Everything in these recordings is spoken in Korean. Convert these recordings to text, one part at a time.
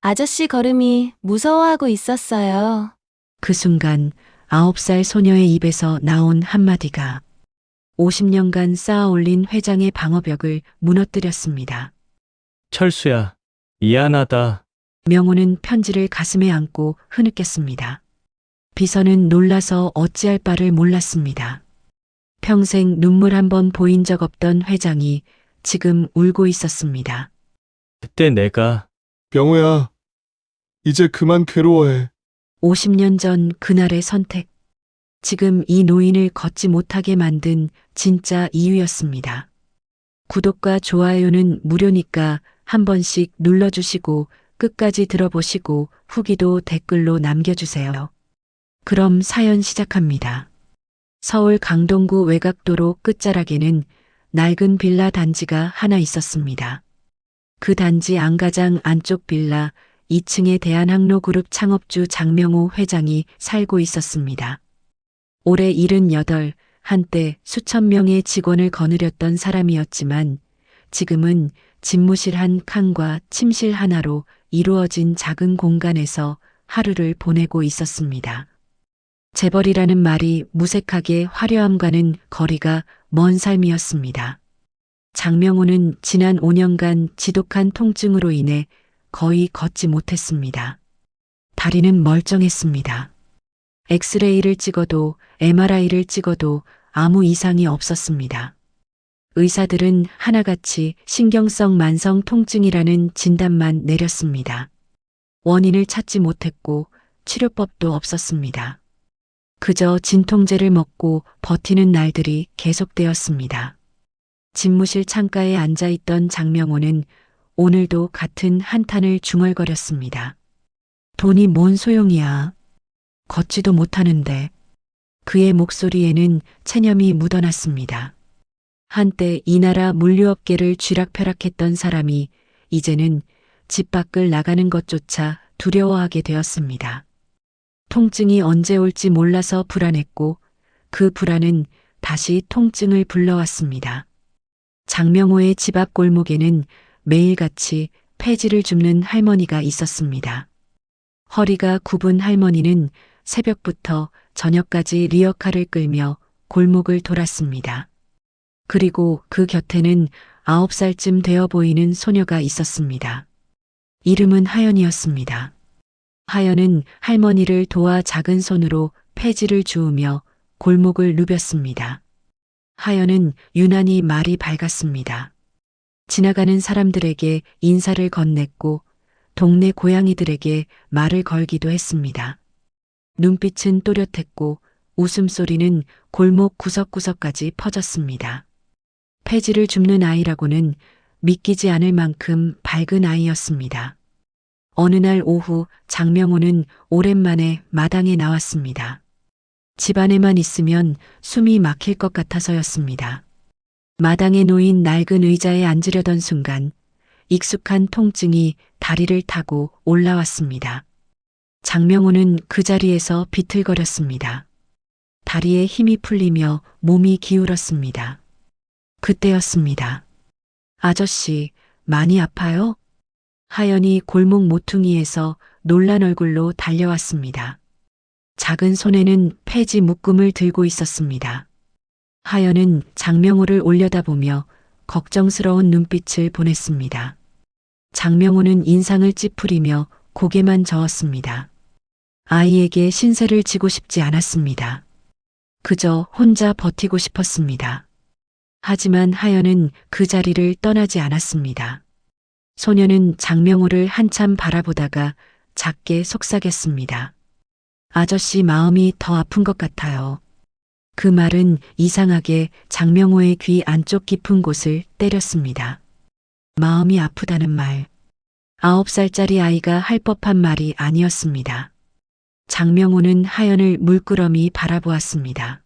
아저씨 걸음이 무서워하고 있었어요. 그 순간 9살 소녀의 입에서 나온 한마디가 50년간 쌓아 올린 회장의 방어벽을 무너뜨렸습니다. 철수야, 미안하다. 명호는 편지를 가슴에 안고 흐느꼈습니다. 비서는 놀라서 어찌할 바를 몰랐습니다. 평생 눈물 한 번 보인 적 없던 회장이 지금 울고 있었습니다. 그때 내가 명호야, 이제 그만 괴로워해. 50년 전 그날의 선택. 지금 이 노인을 걷지 못하게 만든 진짜 이유였습니다. 구독과 좋아요는 무료니까 한 번씩 눌러주시고 끝까지 들어보시고 후기도 댓글로 남겨주세요. 그럼 사연 시작합니다. 서울 강동구 외곽도로 끝자락에는 낡은 빌라 단지가 하나 있었습니다. 그 단지 안가장 안쪽 빌라 2층에 대한항로그룹 창업주 장명호 회장이 살고 있었습니다. 올해 78, 한때 수천 명의 직원을 거느렸던 사람이었지만 지금은 집무실 한 칸과 침실 하나로 이루어진 작은 공간에서 하루를 보내고 있었습니다. 재벌이라는 말이 무색하게 화려함과는 거리가 먼 삶이었습니다. 장명호는 지난 5년간 지독한 통증으로 인해 거의 걷지 못했습니다. 다리는 멀쩡했습니다. 엑스레이를 찍어도 MRI를 찍어도 아무 이상이 없었습니다. 의사들은 하나같이 신경성 만성 통증이라는 진단만 내렸습니다. 원인을 찾지 못했고 치료법도 없었습니다. 그저 진통제를 먹고 버티는 날들이 계속되었습니다. 집무실 창가에 앉아있던 장명호는 오늘도 같은 한탄을 중얼거렸습니다. 돈이 뭔 소용이야. 걷지도 못하는데. 그의 목소리에는 체념이 묻어났습니다. 한때 이 나라 물류업계를 쥐락펴락했던 사람이 이제는 집 밖을 나가는 것조차 두려워하게 되었습니다. 통증이 언제 올지 몰라서 불안했고 그 불안은 다시 통증을 불러왔습니다. 장명호의 집 앞 골목에는 매일같이 폐지를 줍는 할머니가 있었습니다. 허리가 굽은 할머니는 새벽부터 저녁까지 리어카를 끌며 골목을 돌았습니다. 그리고 그 곁에는 9살쯤 되어 보이는 소녀가 있었습니다. 이름은 하연이었습니다. 하연은 할머니를 도와 작은 손으로 폐지를 주우며 골목을 누볐습니다. 하연은 유난히 말이 밝았습니다. 지나가는 사람들에게 인사를 건넸고 동네 고양이들에게 말을 걸기도 했습니다. 눈빛은 또렷했고 웃음소리는 골목 구석구석까지 퍼졌습니다. 폐지를 줍는 아이라고는 믿기지 않을 만큼 밝은 아이였습니다. 어느 날 오후 장명호는 오랜만에 마당에 나왔습니다. 집 안에만 있으면 숨이 막힐 것 같아서였습니다. 마당에 놓인 낡은 의자에 앉으려던 순간 익숙한 통증이 다리를 타고 올라왔습니다. 장명호는 그 자리에서 비틀거렸습니다. 다리에 힘이 풀리며 몸이 기울었습니다. 그때였습니다. 아저씨, 많이 아파요? 하연이 골목 모퉁이에서 놀란 얼굴로 달려왔습니다. 작은 손에는 폐지 묶음을 들고 있었습니다. 하연은 장명호를 올려다보며 걱정스러운 눈빛을 보냈습니다. 장명호는 인상을 찌푸리며 고개만 저었습니다. 아이에게 신세를 지고 싶지 않았습니다. 그저 혼자 버티고 싶었습니다. 하지만 하연은 그 자리를 떠나지 않았습니다. 소녀는 장명호를 한참 바라보다가 작게 속삭였습니다. 아저씨 마음이 더 아픈 것 같아요. 그 말은 이상하게 장명호의 귀 안쪽 깊은 곳을 때렸습니다. 마음이 아프다는 말. 9살짜리 아이가 할 법한 말이 아니었습니다. 장명호는 하연을 물끄러미 바라보았습니다.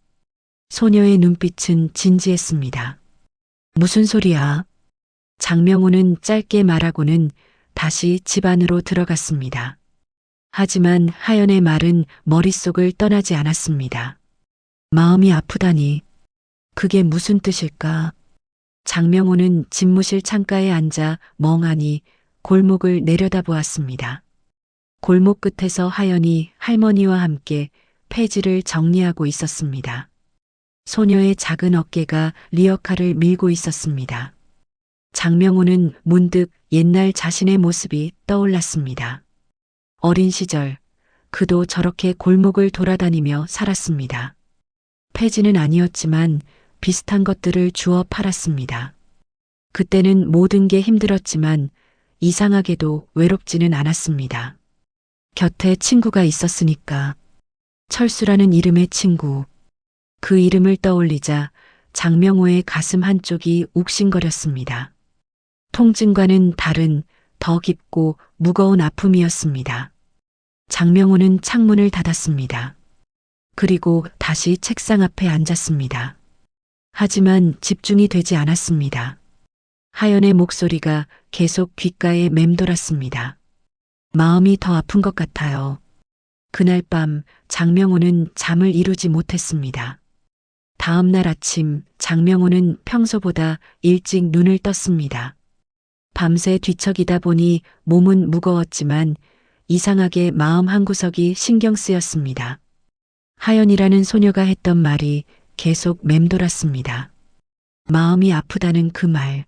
소녀의 눈빛은 진지했습니다. 무슨 소리야? 장명호는 짧게 말하고는 다시 집 안으로 들어갔습니다. 하지만 하연의 말은 머릿속을 떠나지 않았습니다. 마음이 아프다니. 그게 무슨 뜻일까? 장명호는 집무실 창가에 앉아 멍하니 골목을 내려다보았습니다. 골목 끝에서 하연이 할머니와 함께 폐지를 정리하고 있었습니다. 소녀의 작은 어깨가 리어카를 밀고 있었습니다. 장명호는 문득 옛날 자신의 모습이 떠올랐습니다. 어린 시절, 그도 저렇게 골목을 돌아다니며 살았습니다. 폐지는 아니었지만 비슷한 것들을 주워 팔았습니다. 그때는 모든 게 힘들었지만 이상하게도 외롭지는 않았습니다. 곁에 친구가 있었으니까. 철수라는 이름의 친구. 그 이름을 떠올리자 장명호의 가슴 한쪽이 욱신거렸습니다. 통증과는 다른 더 깊고 무거운 아픔이었습니다. 장명호는 창문을 닫았습니다. 그리고 다시 책상 앞에 앉았습니다. 하지만 집중이 되지 않았습니다. 하연의 목소리가 계속 귓가에 맴돌았습니다. 마음이 더 아픈 것 같아요. 그날 밤 장명호는 잠을 이루지 못했습니다. 다음 날 아침 장명호는 평소보다 일찍 눈을 떴습니다. 밤새 뒤척이다 보니 몸은 무거웠지만 이상하게 마음 한구석이 신경 쓰였습니다. 하연이라는 소녀가 했던 말이 계속 맴돌았습니다. 마음이 아프다는 그 말.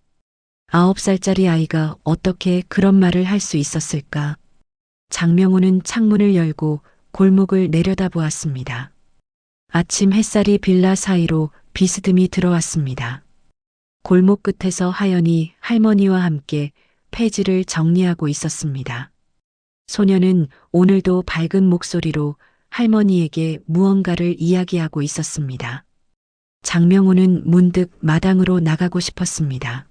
9살짜리 아이가 어떻게 그런 말을 할 수 있었을까? 장명호는 창문을 열고 골목을 내려다보았습니다. 아침 햇살이 빌라 사이로 비스듬히 들어왔습니다. 골목 끝에서 하연이 할머니와 함께 폐지를 정리하고 있었습니다. 소녀는 오늘도 밝은 목소리로 할머니에게 무언가를 이야기하고 있었습니다. 장명호는 문득 마당으로 나가고 싶었습니다.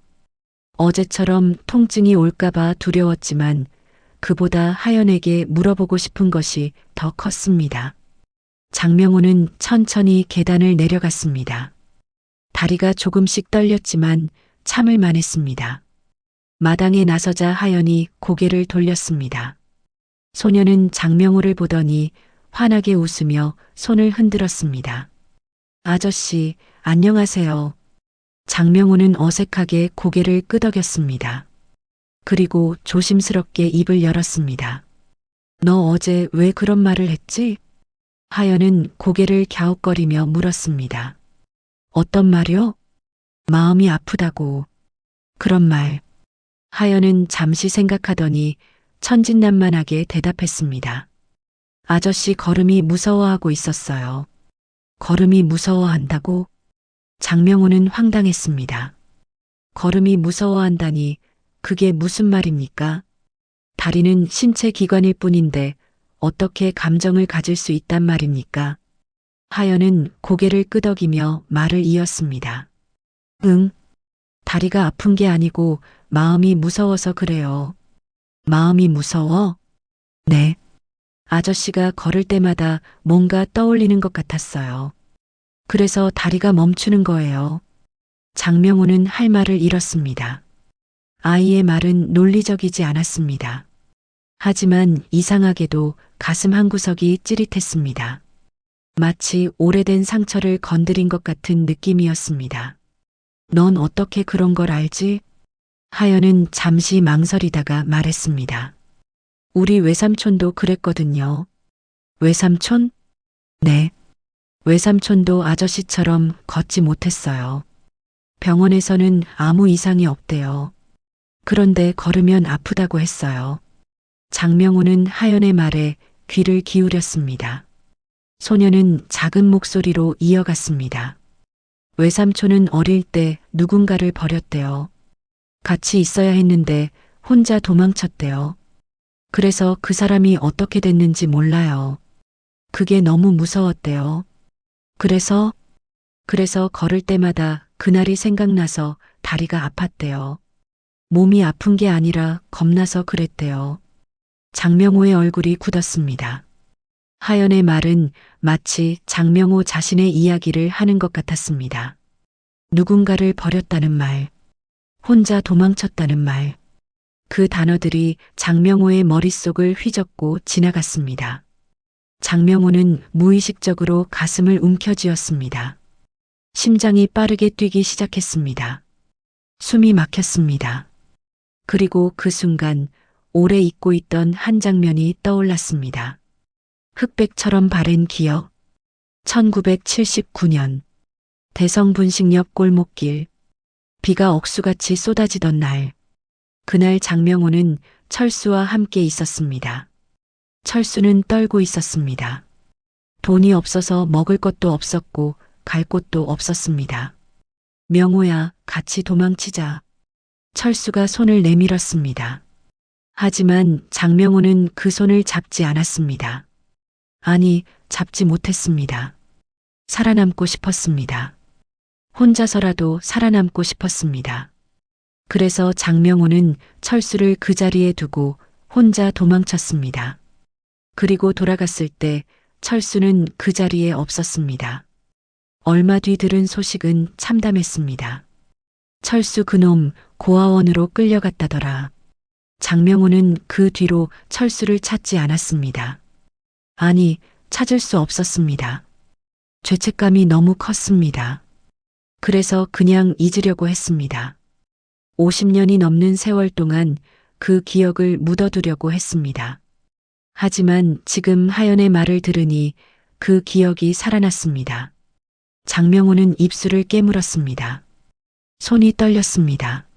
어제처럼 통증이 올까봐 두려웠지만 그보다 하연에게 물어보고 싶은 것이 더 컸습니다. 장명호는 천천히 계단을 내려갔습니다. 다리가 조금씩 떨렸지만 참을 만했습니다. 마당에 나서자 하연이 고개를 돌렸습니다. 소녀는 장명호를 보더니 환하게 웃으며 손을 흔들었습니다. 아저씨, 안녕하세요. 장명호는 어색하게 고개를 끄덕였습니다. 그리고 조심스럽게 입을 열었습니다. 너 어제 왜 그런 말을 했지? 하연은 고개를 갸웃거리며 물었습니다. 어떤 말이요? 마음이 아프다고. 그런 말. 하연은 잠시 생각하더니 천진난만하게 대답했습니다. 아저씨 걸음이 무서워하고 있었어요. 걸음이 무서워한다고? 장명호는 황당했습니다. 걸음이 무서워한다니 그게 무슨 말입니까? 다리는 신체 기관일 뿐인데 어떻게 감정을 가질 수 있단 말입니까? 하연은 고개를 끄덕이며 말을 이었습니다. 응. 다리가 아픈 게 아니고 마음이 무서워서 그래요. 마음이 무서워? 네. 아저씨가 걸을 때마다 뭔가 떠올리는 것 같았어요. 그래서 다리가 멈추는 거예요. 장명호는 할 말을 잃었습니다. 아이의 말은 논리적이지 않았습니다. 하지만 이상하게도 가슴 한구석이 찌릿했습니다. 마치 오래된 상처를 건드린 것 같은 느낌이었습니다. 넌 어떻게 그런 걸 알지? 하연은 잠시 망설이다가 말했습니다. 우리 외삼촌도 그랬거든요. 외삼촌? 네. 외삼촌도 아저씨처럼 걷지 못했어요. 병원에서는 아무 이상이 없대요. 그런데 걸으면 아프다고 했어요. 장명호는 하연의 말에 귀를 기울였습니다. 소녀는 작은 목소리로 이어갔습니다. 외삼촌은 어릴 때 누군가를 버렸대요. 같이 있어야 했는데 혼자 도망쳤대요. 그래서 그 사람이 어떻게 됐는지 몰라요. 그게 너무 무서웠대요. 그래서 걸을 때마다 그날이 생각나서 다리가 아팠대요. 몸이 아픈 게 아니라 겁나서 그랬대요. 장명호의 얼굴이 굳었습니다. 하연의 말은 마치 장명호 자신의 이야기를 하는 것 같았습니다. 누군가를 버렸다는 말, 혼자 도망쳤다는 말, 그 단어들이 장명호의 머릿속을 휘젓고 지나갔습니다. 장명호는 무의식적으로 가슴을 움켜쥐었습니다. 심장이 빠르게 뛰기 시작했습니다. 숨이 막혔습니다. 그리고 그 순간 오래 잊고 있던 한 장면이 떠올랐습니다. 흑백처럼 바랜 기억. 1979년 대성분식역 골목길. 비가 억수같이 쏟아지던 날. 그날 장명호는 철수와 함께 있었습니다. 철수는 떨고 있었습니다. 돈이 없어서 먹을 것도 없었고 갈 곳도 없었습니다. 명호야, 같이 도망치자. 철수가 손을 내밀었습니다. 하지만 장명호는 그 손을 잡지 않았습니다. 아니, 잡지 못했습니다. 살아남고 싶었습니다. 혼자서라도 살아남고 싶었습니다. 그래서 장명호는 철수를 그 자리에 두고 혼자 도망쳤습니다. 그리고 돌아갔을 때 철수는 그 자리에 없었습니다. 얼마 뒤 들은 소식은 참담했습니다. 철수 그놈 고아원으로 끌려갔다더라. 장명호는 그 뒤로 철수를 찾지 않았습니다. 아니, 찾을 수 없었습니다. 죄책감이 너무 컸습니다. 그래서 그냥 잊으려고 했습니다. 50년이 넘는 세월 동안 그 기억을 묻어두려고 했습니다. 하지만 지금 하연의 말을 들으니 그 기억이 살아났습니다. 장명호는 입술을 깨물었습니다. 손이 떨렸습니다.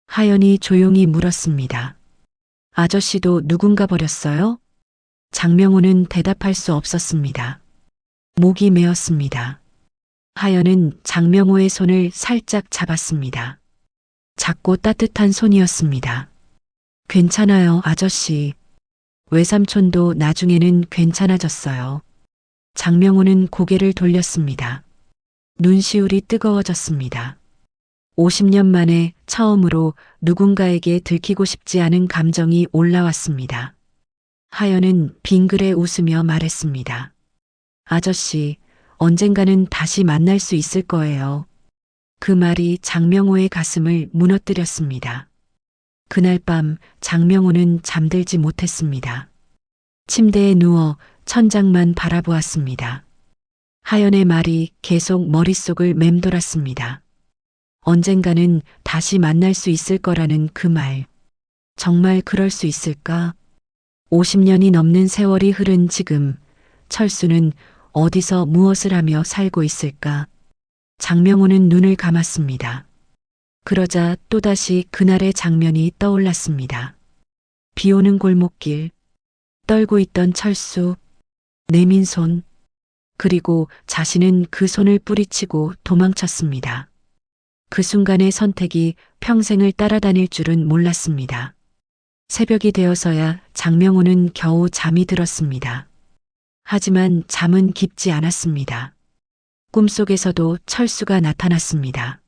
하연이 조용히 물었습니다. 아저씨도 누군가 버렸어요? 장명호는 대답할 수 없었습니다. 목이 메었습니다. 하연은 장명호의 손을 살짝 잡았습니다. 작고 따뜻한 손이었습니다. 괜찮아요, 아저씨. 외삼촌도 나중에는 괜찮아졌어요. 장명호는 고개를 돌렸습니다. 눈시울이 뜨거워졌습니다. 50년 만에 처음으로 누군가에게 들키고 싶지 않은 감정이 올라왔습니다. 하연은 빙그레 웃으며 말했습니다. 아저씨, 언젠가는 다시 만날 수 있을 거예요. 그 말이 장명호의 가슴을 무너뜨렸습니다. 그날 밤 장명호는 잠들지 못했습니다. 침대에 누워 천장만 바라보았습니다. 하연의 말이 계속 머릿속을 맴돌았습니다. 언젠가는 다시 만날 수 있을 거라는 그 말. 정말 그럴 수 있을까? 50년이 넘는 세월이 흐른 지금, 철수는 어디서 무엇을 하며 살고 있을까? 장명호는 눈을 감았습니다. 그러자 또다시 그날의 장면이 떠올랐습니다. 비 오는 골목길, 떨고 있던 철수, 내민 손, 그리고 자신은 그 손을 뿌리치고 도망쳤습니다. 그 순간의 선택이 평생을 따라다닐 줄은 몰랐습니다. 새벽이 되어서야 장명호는 겨우 잠이 들었습니다. 하지만 잠은 깊지 않았습니다. 꿈속에서도 철수가 나타났습니다.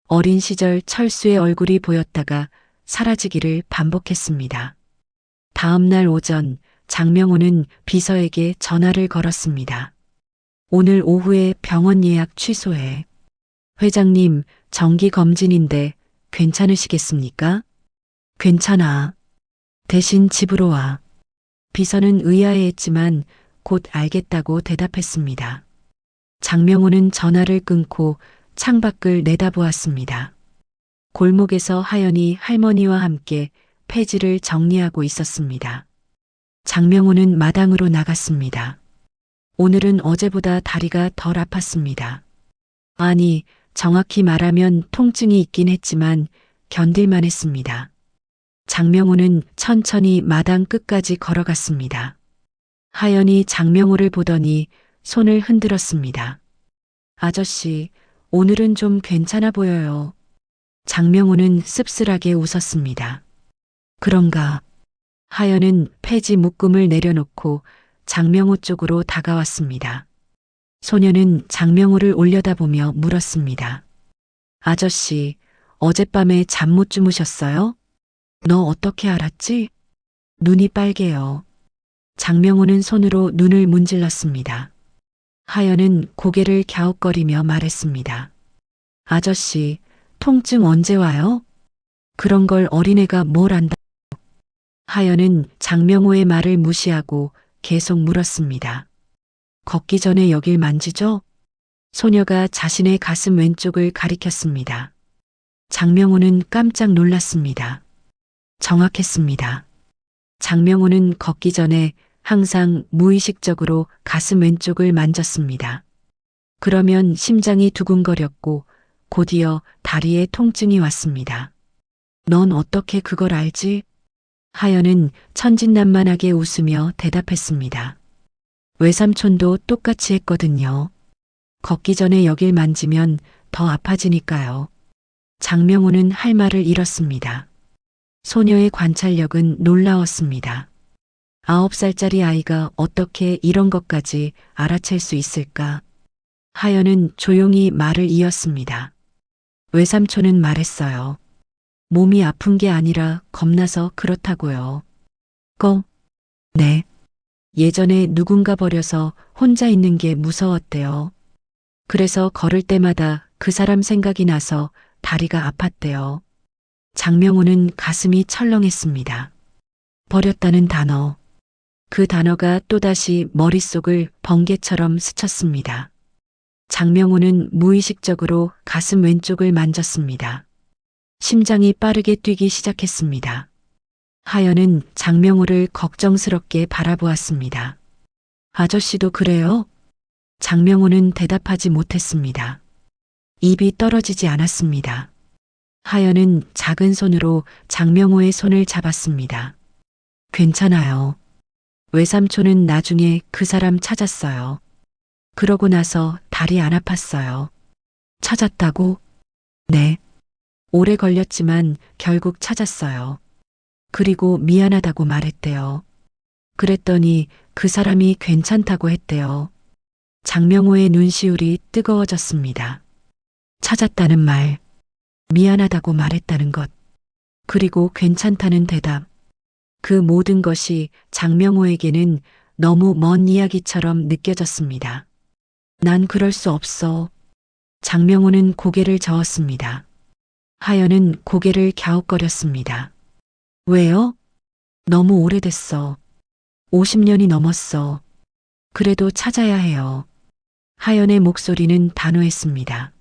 어린 시절 철수의 얼굴이 보였다가 사라지기를 반복했습니다. 다음 날 오전 장명호는 비서에게 전화를 걸었습니다. 오늘 오후에 병원 예약 취소해. 회장님, 정기 검진인데 괜찮으시겠습니까? 괜찮아. 대신 집으로 와. 비서는 의아해했지만 곧 알겠다고 대답했습니다. 장명호는 전화를 끊고 창밖을 내다보았습니다. 골목에서 하연이 할머니와 함께 폐지를 정리하고 있었습니다. 장명호는 마당으로 나갔습니다. 오늘은 어제보다 다리가 덜 아팠습니다. 아니, 정확히 말하면 통증이 있긴 했지만 견딜만 했습니다. 장명호는 천천히 마당 끝까지 걸어갔습니다. 하연이 장명호를 보더니 손을 흔들었습니다. 아저씨, 오늘은 좀 괜찮아 보여요. 장명호는 씁쓸하게 웃었습니다. 그런가? 하연은 폐지 묶음을 내려놓고 장명호 쪽으로 다가왔습니다. 소녀는 장명호를 올려다보며 물었습니다. 아저씨, 어젯밤에 잠 못 주무셨어요? 너 어떻게 알았지? 눈이 빨개요. 장명호는 손으로 눈을 문질렀습니다. 하연은 고개를 갸웃거리며 말했습니다. 아저씨, 통증 언제 와요? 그런 걸 어린애가 뭘 안다. 하연은 장명호의 말을 무시하고 계속 물었습니다. 걷기 전에 여길 만지죠? 소녀가 자신의 가슴 왼쪽을 가리켰습니다. 장명호는 깜짝 놀랐습니다. 정확했습니다. 장명호는 걷기 전에 항상 무의식적으로 가슴 왼쪽을 만졌습니다. 그러면 심장이 두근거렸고 곧이어 다리에 통증이 왔습니다. 넌 어떻게 그걸 알지? 하연은 천진난만하게 웃으며 대답했습니다. 외삼촌도 똑같이 했거든요. 걷기 전에 여길 만지면 더 아파지니까요. 장명호는 할 말을 잃었습니다. 소녀의 관찰력은 놀라웠습니다. 9살짜리 아이가 어떻게 이런 것까지 알아챌 수 있을까? 하연은 조용히 말을 이었습니다. 외삼촌은 말했어요. 몸이 아픈 게 아니라 겁나서 그렇다고요. 네. 예전에 누군가 버려서 혼자 있는 게 무서웠대요. 그래서 걸을 때마다 그 사람 생각이 나서 다리가 아팠대요. 장명호는 가슴이 철렁했습니다. 버렸다는 단어. 그 단어가 또다시 머릿속을 번개처럼 스쳤습니다. 장명호는 무의식적으로 가슴 왼쪽을 만졌습니다. 심장이 빠르게 뛰기 시작했습니다. 하연은 장명호를 걱정스럽게 바라보았습니다. 아저씨도 그래요? 장명호는 대답하지 못했습니다. 입이 떨어지지 않았습니다. 하연은 작은 손으로 장명호의 손을 잡았습니다. 괜찮아요. 외삼촌은 나중에 그 사람 찾았어요. 그러고 나서 다리 안 아팠어요. 찾았다고? 네. 오래 걸렸지만 결국 찾았어요. 그리고 미안하다고 말했대요. 그랬더니 그 사람이 괜찮다고 했대요. 장명호의 눈시울이 뜨거워졌습니다. 찾았다는 말, 미안하다고 말했다는 것, 그리고 괜찮다는 대답. 그 모든 것이 장명호에게는 너무 먼 이야기처럼 느껴졌습니다. 난 그럴 수 없어. 장명호는 고개를 저었습니다. 하연은 고개를 갸웃거렸습니다. 왜요? 너무 오래됐어. 50년이 넘었어. 그래도 찾아야 해요. 하연의 목소리는 단호했습니다.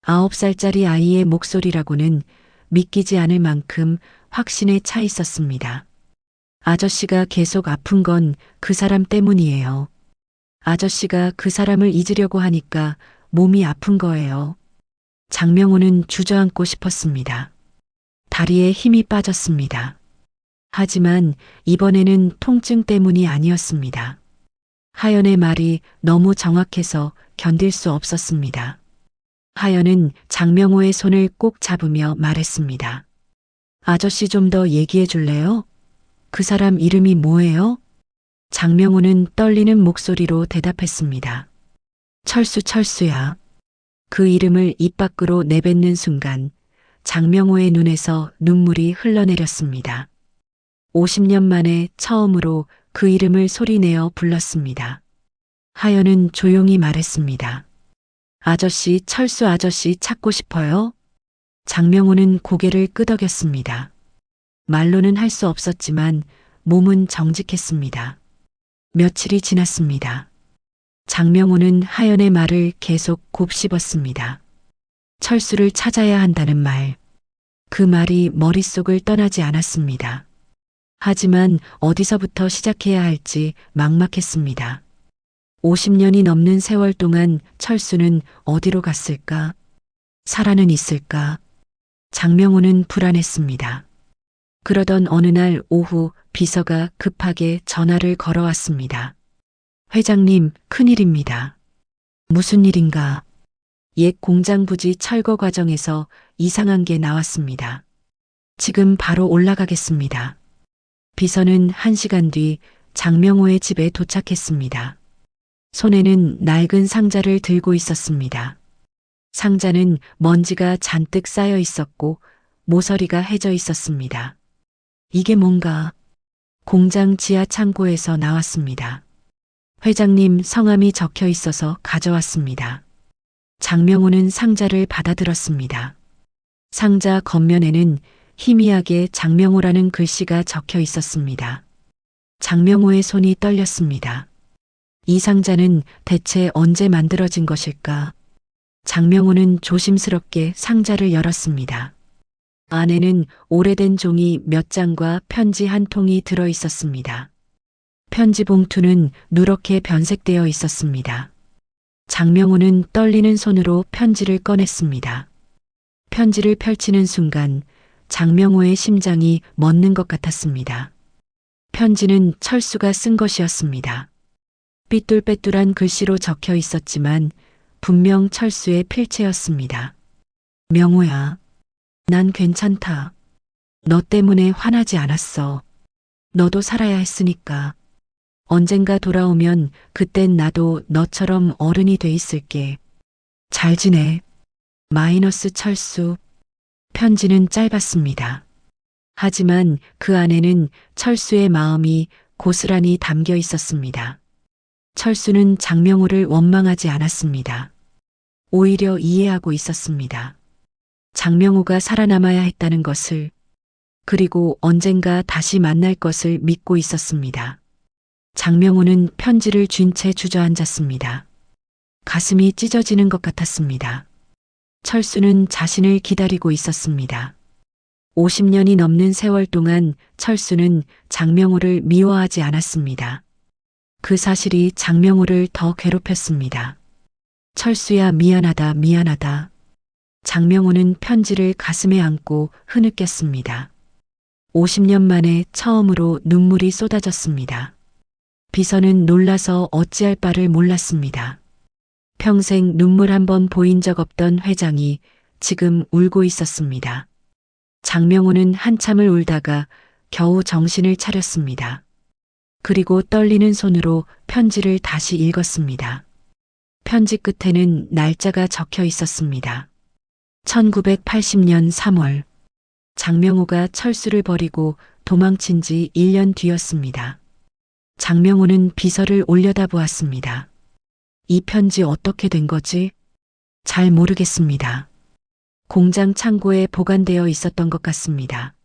9살짜리 아이의 목소리라고는 믿기지 않을 만큼 확신에 차 있었습니다. 아저씨가 계속 아픈 건 그 사람 때문이에요. 아저씨가 그 사람을 잊으려고 하니까 몸이 아픈 거예요. 장명호는 주저앉고 싶었습니다. 다리에 힘이 빠졌습니다. 하지만 이번에는 통증 때문이 아니었습니다. 하연의 말이 너무 정확해서 견딜 수 없었습니다. 하연은 장명호의 손을 꼭 잡으며 말했습니다. 아저씨 좀 더 얘기해 줄래요? 그 사람 이름이 뭐예요? 장명호는 떨리는 목소리로 대답했습니다. 철수야. 그 이름을 입 밖으로 내뱉는 순간 장명호의 눈에서 눈물이 흘러내렸습니다. 50년 만에 처음으로 그 이름을 소리내어 불렀습니다. 하연은 조용히 말했습니다. 아저씨, 철수 아저씨 찾고 싶어요? 장명호는 고개를 끄덕였습니다. 말로는 할 수 없었지만 몸은 정직했습니다. 며칠이 지났습니다. 장명호는 하연의 말을 계속 곱씹었습니다. 철수를 찾아야 한다는 말. 그 말이 머릿속을 떠나지 않았습니다. 하지만 어디서부터 시작해야 할지 막막했습니다. 50년이 넘는 세월 동안 철수는 어디로 갔을까? 살아는 있을까? 장명호는 불안했습니다. 그러던 어느 날 오후 비서가 급하게 전화를 걸어왔습니다. 회장님, 큰일입니다. 무슨 일인가? 옛 공장 부지 철거 과정에서 이상한 게 나왔습니다. 지금 바로 올라가겠습니다. 비서는 1시간 뒤 장명호의 집에 도착했습니다. 손에는 낡은 상자를 들고 있었습니다. 상자는 먼지가 잔뜩 쌓여 있었고 모서리가 해져 있었습니다. 이게 뭔가? 공장 지하 창고에서 나왔습니다. 회장님 성함이 적혀 있어서 가져왔습니다. 장명호는 상자를 받아들었습니다. 상자 겉면에는 희미하게 장명호라는 글씨가 적혀 있었습니다. 장명호의 손이 떨렸습니다. 이 상자는 대체 언제 만들어진 것일까? 장명호는 조심스럽게 상자를 열었습니다. 안에는 오래된 종이 몇 장과 편지 한 통이 들어 있었습니다. 편지 봉투는 누렇게 변색되어 있었습니다. 장명호는 떨리는 손으로 편지를 꺼냈습니다. 편지를 펼치는 순간 장명호의 심장이 멎는 것 같았습니다. 편지는 철수가 쓴 것이었습니다. 삐뚤빼뚤한 글씨로 적혀 있었지만 분명 철수의 필체였습니다. 명호야, 난 괜찮다. 너 때문에 화나지 않았어. 너도 살아야 했으니까. 언젠가 돌아오면 그땐 나도 너처럼 어른이 돼 있을게. 잘 지내. 마이너스 철수. 편지는 짧았습니다. 하지만 그 안에는 철수의 마음이 고스란히 담겨 있었습니다. 철수는 장명호를 원망하지 않았습니다. 오히려 이해하고 있었습니다. 장명호가 살아남아야 했다는 것을, 그리고 언젠가 다시 만날 것을 믿고 있었습니다. 장명호는 편지를 쥔 채 주저앉았습니다. 가슴이 찢어지는 것 같았습니다. 철수는 자신을 기다리고 있었습니다. 50년이 넘는 세월 동안 철수는 장명호를 미워하지 않았습니다. 그 사실이 장명호를 더 괴롭혔습니다. 철수야, 미안하다, 미안하다. 장명호는 편지를 가슴에 안고 흐느꼈습니다. 50년 만에 처음으로 눈물이 쏟아졌습니다. 비서는 놀라서 어찌할 바를 몰랐습니다. 평생 눈물 한 번 보인 적 없던 회장이 지금 울고 있었습니다. 장명호는 한참을 울다가 겨우 정신을 차렸습니다. 그리고 떨리는 손으로 편지를 다시 읽었습니다. 편지 끝에는 날짜가 적혀 있었습니다. 1980년 3월. 장명호가 철수를 버리고 도망친 지 1년 뒤였습니다. 장명호는 비서를 올려다보았습니다. 이 편지 어떻게 된 거지? 잘 모르겠습니다. 공장 창고에 보관되어 있었던 것 같습니다.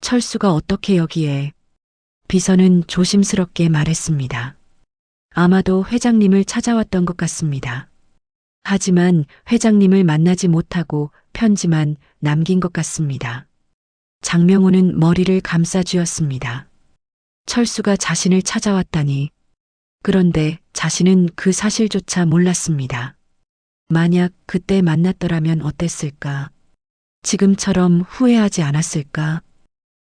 철수가 어떻게 여기에? 비서는 조심스럽게 말했습니다. 아마도 회장님을 찾아왔던 것 같습니다. 하지만 회장님을 만나지 못하고 편지만 남긴 것 같습니다. 장명호는 머리를 감싸 쥐었습니다. 철수가 자신을 찾아왔다니. 그런데 자신은 그 사실조차 몰랐습니다. 만약 그때 만났더라면 어땠을까? 지금처럼 후회하지 않았을까?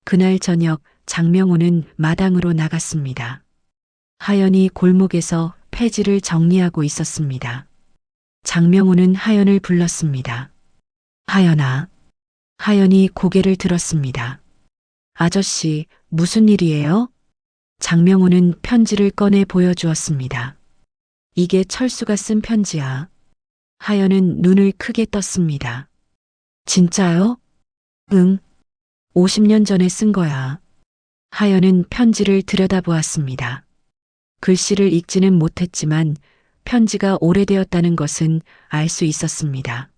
그날 저녁 장명호는 마당으로 나갔습니다. 하연이 골목에서 폐지를 정리하고 있었습니다. 장명호는 하연을 불렀습니다. 하연아. 하연이 고개를 들었습니다. 아저씨, 무슨 일이에요? 장명호는 편지를 꺼내 보여주었습니다. 이게 철수가 쓴 편지야. 하연은 눈을 크게 떴습니다. 진짜요? 응. 50년 전에 쓴 거야. 하연은 편지를 들여다보았습니다. 글씨를 읽지는 못했지만 편지가 오래되었다는 것은 알 수 있었습니다.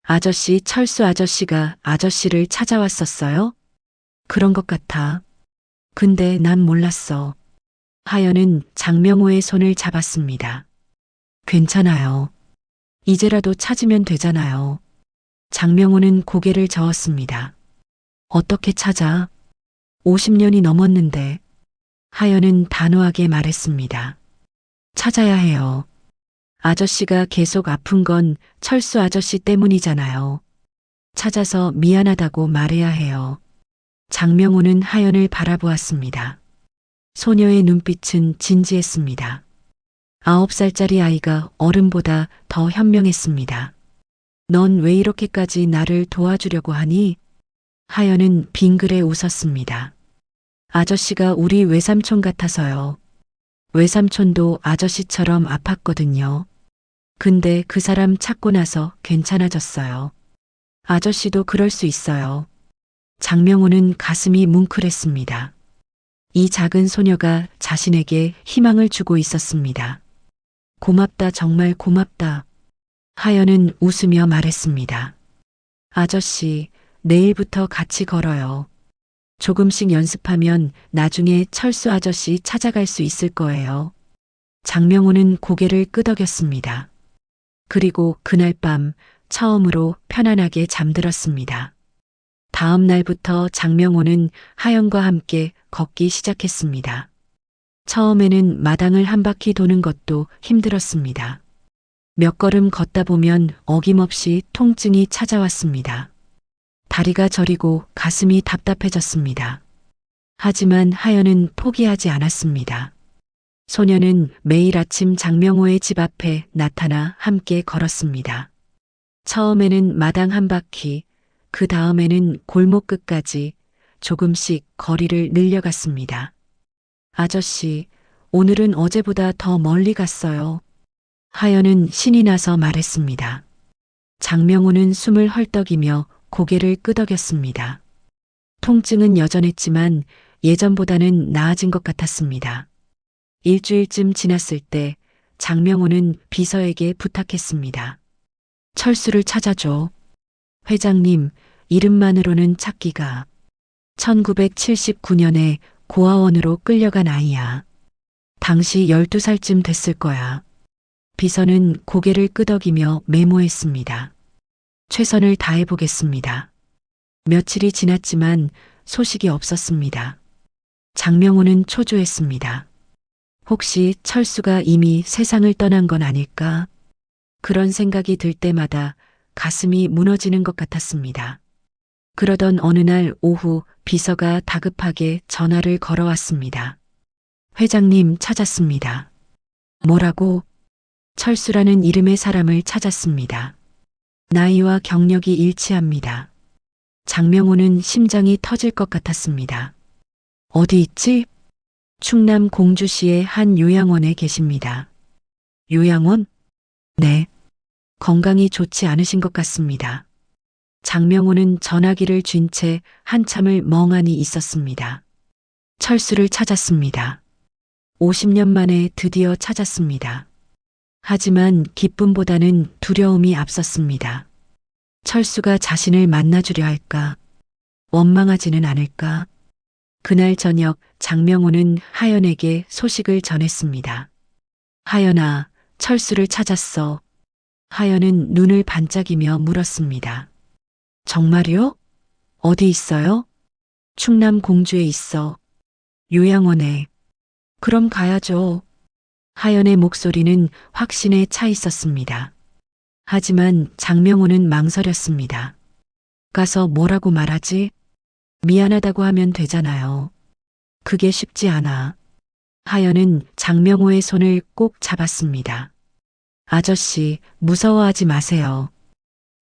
아저씨, 철수 아저씨가 아저씨를 찾아왔었어요? 그런 것 같아. 근데 난 몰랐어. 하연은 장명호의 손을 잡았습니다. 괜찮아요. 이제라도 찾으면 되잖아요. 장명호는 고개를 저었습니다. 어떻게 찾아? 50년이 넘었는데. 하연은 단호하게 말했습니다. 찾아야 해요. 아저씨가 계속 아픈 건 철수 아저씨 때문이잖아요. 찾아서 미안하다고 말해야 해요. 장명호는 하연을 바라보았습니다. 소녀의 눈빛은 진지했습니다. 9살짜리 아이가 어른보다 더 현명했습니다. 넌 왜 이렇게까지 나를 도와주려고 하니? 하연은 빙그레 웃었습니다. 아저씨가 우리 외삼촌 같아서요. 외삼촌도 아저씨처럼 아팠거든요. 근데 그 사람 찾고 나서 괜찮아졌어요. 아저씨도 그럴 수 있어요. 장명호는 가슴이 뭉클했습니다. 이 작은 소녀가 자신에게 희망을 주고 있었습니다. 고맙다, 정말 고맙다. 하연은 웃으며 말했습니다. 아저씨, 내일부터 같이 걸어요. 조금씩 연습하면 나중에 철수 아저씨 찾아갈 수 있을 거예요. 장명호는 고개를 끄덕였습니다. 그리고 그날 밤 처음으로 편안하게 잠들었습니다. 다음 날부터 장명호는 하연과 함께 걷기 시작했습니다. 처음에는 마당을 한 바퀴 도는 것도 힘들었습니다. 몇 걸음 걷다 보면 어김없이 통증이 찾아왔습니다. 다리가 저리고 가슴이 답답해졌습니다. 하지만 하연은 포기하지 않았습니다. 소녀는 매일 아침 장명호의 집 앞에 나타나 함께 걸었습니다. 처음에는 마당 한 바퀴, 그 다음에는 골목 끝까지 조금씩 거리를 늘려갔습니다. 아저씨, 오늘은 어제보다 더 멀리 갔어요. 하연은 신이 나서 말했습니다. 장명호는 숨을 헐떡이며 고개를 끄덕였습니다. 통증은 여전했지만 예전보다는 나아진 것 같았습니다. 일주일쯤 지났을 때 장명호는 비서에게 부탁했습니다. 철수를 찾아줘. 회장님, 이름만으로는 찾기가. 1979년에 고아원으로 끌려간 아이야. 당시 12살쯤 됐을 거야. 비서는 고개를 끄덕이며 메모했습니다. 최선을 다해보겠습니다. 며칠이 지났지만 소식이 없었습니다. 장명호는 초조했습니다. 혹시 철수가 이미 세상을 떠난 건 아닐까? 그런 생각이 들 때마다 가슴이 무너지는 것 같았습니다. 그러던 어느 날 오후 비서가 다급하게 전화를 걸어왔습니다. 회장님 찾았습니다. 뭐라고? 철수라는 이름의 사람을 찾았습니다. 나이와 경력이 일치합니다. 장명호는 심장이 터질 것 같았습니다. 어디 있지? 충남 공주시의 한 요양원에 계십니다. 요양원? 네. 건강이 좋지 않으신 것 같습니다. 장명호는 전화기를 쥔 채 한참을 멍하니 있었습니다. 철수를 찾았습니다. 50년 만에 드디어 찾았습니다. 하지만 기쁨보다는 두려움이 앞섰습니다. 철수가 자신을 만나주려 할까? 원망하지는 않을까? 그날 저녁 장명호는 하연에게 소식을 전했습니다. 하연아, 철수를 찾았어. 하연은 눈을 반짝이며 물었습니다. 정말요? 어디 있어요? 충남 공주에 있어. 요양원에. 그럼 가야죠. 하연의 목소리는 확신에 차 있었습니다. 하지만 장명호는 망설였습니다. 가서 뭐라고 말하지? 미안하다고 하면 되잖아요. 그게 쉽지 않아. 하연은 장명호의 손을 꼭 잡았습니다. 아저씨, 무서워하지 마세요.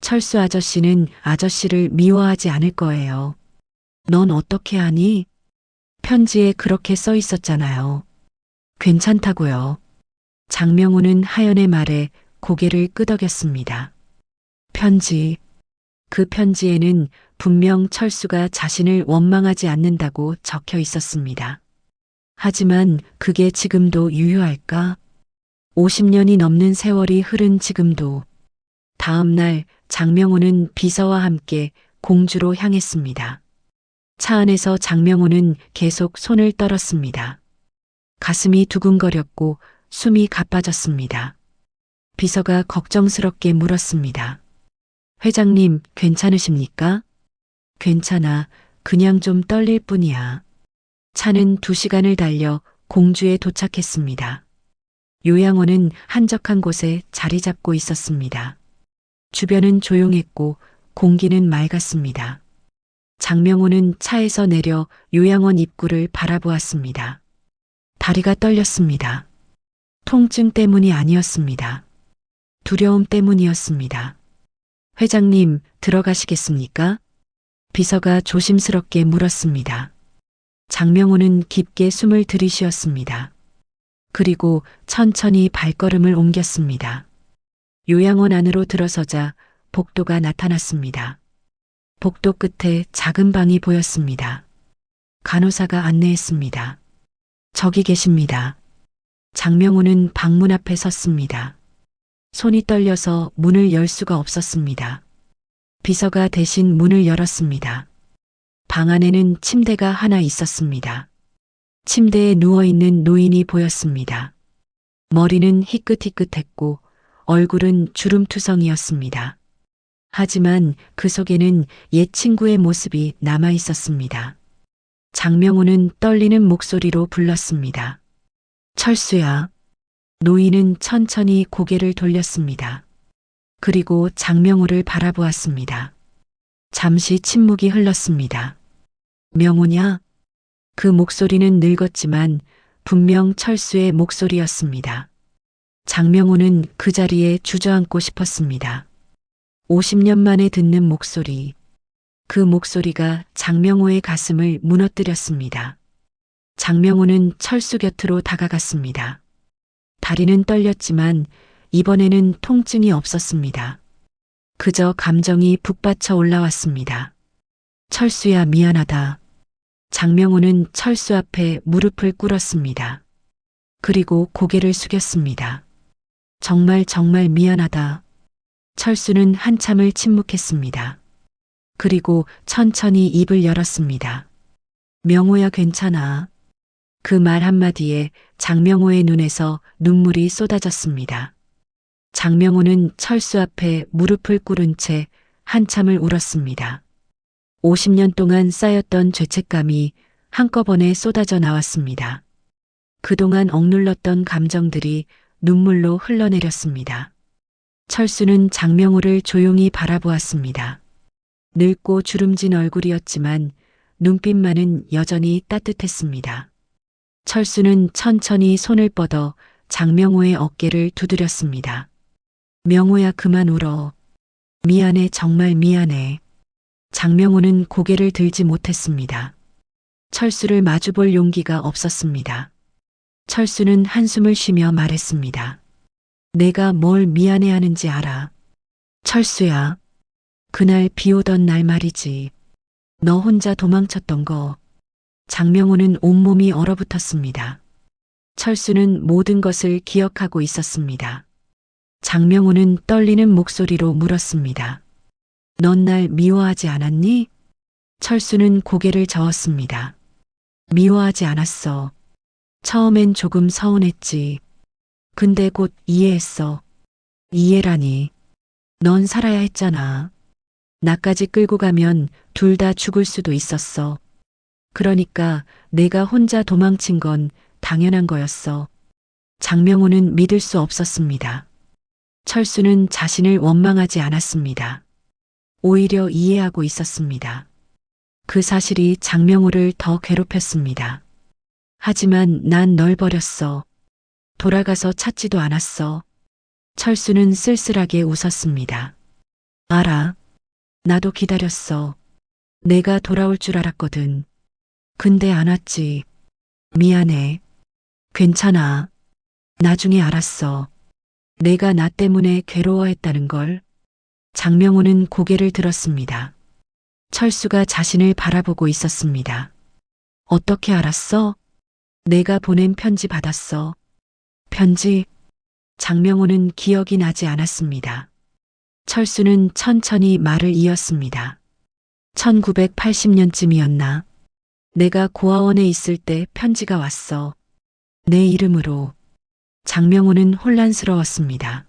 철수 아저씨는 아저씨를 미워하지 않을 거예요. 넌 어떻게 하니? 편지에 그렇게 써 있었잖아요. 괜찮다고요. 장명호는 하연의 말에 고개를 끄덕였습니다. 편지. 그 편지에는 분명 철수가 자신을 원망하지 않는다고 적혀 있었습니다. 하지만 그게 지금도 유효할까? 50년이 넘는 세월이 흐른 지금도. 다음 날 장명호는 비서와 함께 공주로 향했습니다. 차 안에서 장명호는 계속 손을 떨었습니다. 가슴이 두근거렸고 숨이 가빠졌습니다. 비서가 걱정스럽게 물었습니다. 회장님, 괜찮으십니까? 괜찮아. 그냥 좀 떨릴 뿐이야. 차는 2시간을 달려 공주에 도착했습니다. 요양원은 한적한 곳에 자리 잡고 있었습니다. 주변은 조용했고 공기는 맑았습니다. 장명호는 차에서 내려 요양원 입구를 바라보았습니다. 다리가 떨렸습니다. 통증 때문이 아니었습니다. 두려움 때문이었습니다. 회장님, 들어가시겠습니까? 비서가 조심스럽게 물었습니다. 장명호는 깊게 숨을 들이쉬었습니다. 그리고 천천히 발걸음을 옮겼습니다. 요양원 안으로 들어서자 복도가 나타났습니다. 복도 끝에 작은 방이 보였습니다. 간호사가 안내했습니다. 저기 계십니다. 장명호는 방문 앞에 섰습니다. 손이 떨려서 문을 열 수가 없었습니다. 비서가 대신 문을 열었습니다. 방 안에는 침대가 하나 있었습니다. 침대에 누워있는 노인이 보였습니다. 머리는 희끗희끗했고 얼굴은 주름투성이었습니다. 하지만 그 속에는 옛 친구의 모습이 남아 있었습니다. 장명호는 떨리는 목소리로 불렀습니다. 철수야. 노인은 천천히 고개를 돌렸습니다. 그리고 장명호를 바라보았습니다. 잠시 침묵이 흘렀습니다. 명호냐? 그 목소리는 늙었지만 분명 철수의 목소리였습니다. 장명호는 그 자리에 주저앉고 싶었습니다. 50년 만에 듣는 목소리. 그 목소리가 장명호의 가슴을 무너뜨렸습니다. 장명호는 철수 곁으로 다가갔습니다. 다리는 떨렸지만 이번에는 통증이 없었습니다. 그저 감정이 북받쳐 올라왔습니다. 철수야, 미안하다. 장명호는 철수 앞에 무릎을 꿇었습니다. 그리고 고개를 숙였습니다. 정말 미안하다. 철수는 한참을 침묵했습니다. 그리고 천천히 입을 열었습니다. 명호야, 괜찮아. 그 말 한마디에 장명호의 눈에서 눈물이 쏟아졌습니다. 장명호는 철수 앞에 무릎을 꿇은 채 한참을 울었습니다. 50년 동안 쌓였던 죄책감이 한꺼번에 쏟아져 나왔습니다. 그동안 억눌렀던 감정들이 눈물로 흘러내렸습니다. 철수는 장명호를 조용히 바라보았습니다. 늙고 주름진 얼굴이었지만 눈빛만은 여전히 따뜻했습니다. 철수는 천천히 손을 뻗어 장명호의 어깨를 두드렸습니다. 명호야, 그만 울어. 미안해, 정말 미안해. 장명호는 고개를 들지 못했습니다. 철수를 마주볼 용기가 없었습니다. 철수는 한숨을 쉬며 말했습니다. 내가 뭘 미안해하는지 알아. 철수야. 그날 비 오던 날 말이지. 너 혼자 도망쳤던 거. 장명호는 온몸이 얼어붙었습니다. 철수는 모든 것을 기억하고 있었습니다. 장명호는 떨리는 목소리로 물었습니다. 넌 날 미워하지 않았니? 철수는 고개를 저었습니다. 미워하지 않았어. 처음엔 조금 서운했지. 근데 곧 이해했어. 이해라니. 넌 살아야 했잖아. 나까지 끌고 가면 둘 다 죽을 수도 있었어. 그러니까 내가 혼자 도망친 건 당연한 거였어. 장명호는 믿을 수 없었습니다. 철수는 자신을 원망하지 않았습니다. 오히려 이해하고 있었습니다. 그 사실이 장명호를 더 괴롭혔습니다. 하지만 난 널 버렸어. 돌아가서 찾지도 않았어. 철수는 쓸쓸하게 웃었습니다. 알아. 나도 기다렸어. 내가 돌아올 줄 알았거든. 근데 안 왔지. 미안해. 괜찮아. 나중에 알았어. 내가 나 때문에 괴로워했다는 걸. 장명호는 고개를 들었습니다. 철수가 자신을 바라보고 있었습니다. 어떻게 알았어? 내가 보낸 편지 받았어. 편지? 장명호는 기억이 나지 않았습니다. 철수는 천천히 말을 이었습니다. 1980년쯤이었나? 내가 고아원에 있을 때 편지가 왔어. 내 이름으로. 장명호는 혼란스러웠습니다.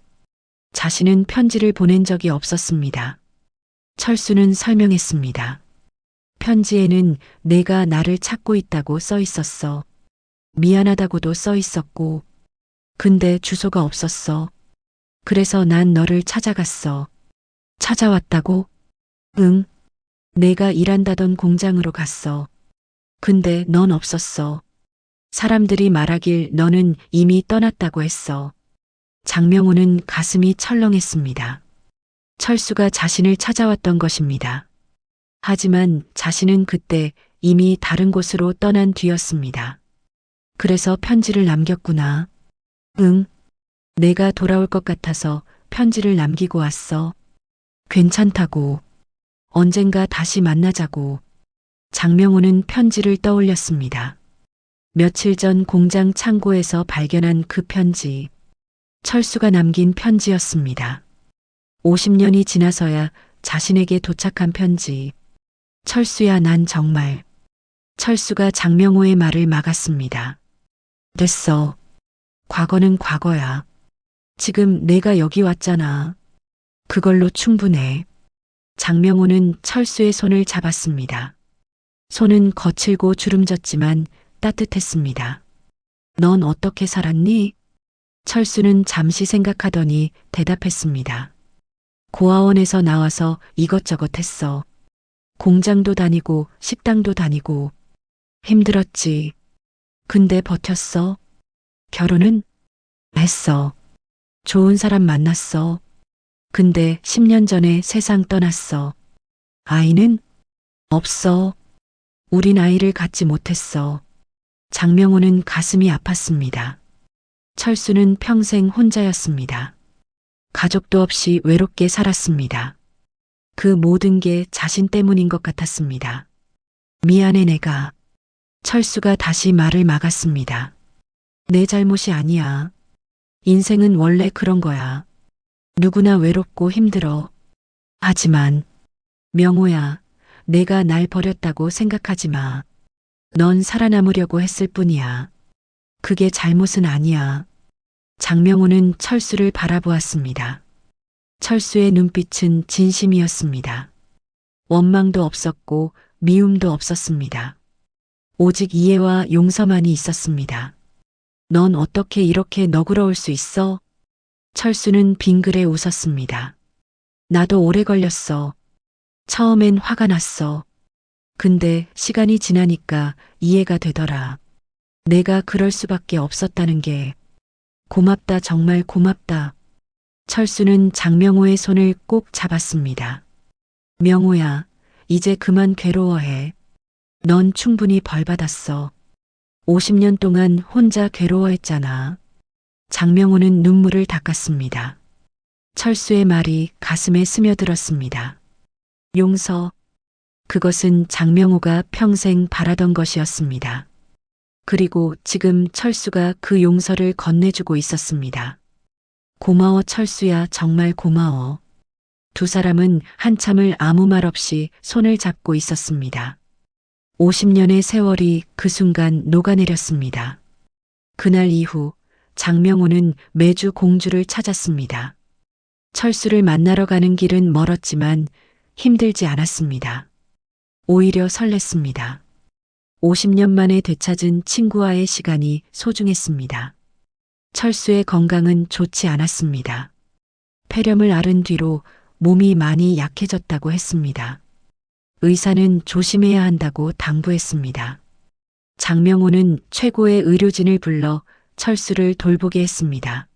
자신은 편지를 보낸 적이 없었습니다. 철수는 설명했습니다. 편지에는 내가 나를 찾고 있다고 써 있었어. 미안하다고도 써 있었고. 근데 주소가 없었어. 그래서 난 너를 찾아갔어. 찾아왔다고? 응. 내가 일한다던 공장으로 갔어. 근데 넌 없었어. 사람들이 말하길 너는 이미 떠났다고 했어. 장명호는 가슴이 철렁했습니다. 철수가 자신을 찾아왔던 것입니다. 하지만 자신은 그때 이미 다른 곳으로 떠난 뒤였습니다. 그래서 편지를 남겼구나. 응. 내가 돌아올 것 같아서 편지를 남기고 왔어. 괜찮다고. 언젠가 다시 만나자고. 장명호는 편지를 떠올렸습니다. 며칠 전 공장 창고에서 발견한 그 편지. 철수가 남긴 편지였습니다. 50년이 지나서야 자신에게 도착한 편지. 철수야, 난 정말. 철수가 장명호의 말을 막았습니다. 됐어. 과거는 과거야. 지금 내가 여기 왔잖아. 그걸로 충분해. 장명호는 철수의 손을 잡았습니다. 손은 거칠고 주름졌지만 따뜻했습니다. 넌 어떻게 살았니? 철수는 잠시 생각하더니 대답했습니다. 고아원에서 나와서 이것저것 했어. 공장도 다니고 식당도 다니고 힘들었지. 근데 버텼어. 결혼은 했어. 좋은 사람 만났어. 근데 10년 전에 세상 떠났어. 아이는 없어. 우린 아이를 갖지 못했어. 장명호는 가슴이 아팠습니다. 철수는 평생 혼자였습니다. 가족도 없이 외롭게 살았습니다. 그 모든 게 자신 때문인 것 같았습니다. 미안해 내가. 철수가 다시 말을 막았습니다. 내 잘못이 아니야. 인생은 원래 그런 거야. 누구나 외롭고 힘들어. 하지만 명호야, 내가 날 버렸다고 생각하지 마. 넌 살아남으려고 했을 뿐이야. 그게 잘못은 아니야. 장명호는 철수를 바라보았습니다. 철수의 눈빛은 진심이었습니다. 원망도 없었고 미움도 없었습니다. 오직 이해와 용서만이 있었습니다. 넌 어떻게 이렇게 너그러울 수 있어? 철수는 빙그레 웃었습니다. 나도 오래 걸렸어. 처음엔 화가 났어. 근데 시간이 지나니까 이해가 되더라. 내가 그럴 수밖에 없었다는 게. 고맙다, 정말 고맙다. 철수는 장명호의 손을 꼭 잡았습니다. 명호야, 이제 그만 괴로워해. 넌 충분히 벌 받았어. 50년 동안 혼자 괴로워했잖아. 장명호는 눈물을 닦았습니다. 철수의 말이 가슴에 스며들었습니다. 용서. 그것은 장명호가 평생 바라던 것이었습니다. 그리고 지금 철수가 그 용서를 건네주고 있었습니다. 고마워 철수야, 정말 고마워. 두 사람은 한참을 아무 말 없이 손을 잡고 있었습니다. 50년의 세월이 그 순간 녹아내렸습니다. 그날 이후 장명호는 매주 공주를 찾았습니다. 철수를 만나러 가는 길은 멀었지만 힘들지 않았습니다. 오히려 설렜습니다. 50년 만에 되찾은 친구와의 시간이 소중했습니다. 철수의 건강은 좋지 않았습니다. 폐렴을 앓은 뒤로 몸이 많이 약해졌다고 했습니다. 의사는 조심해야 한다고 당부했습니다. 장명호는 최고의 의료진을 불러 철수를 돌보게 했습니다.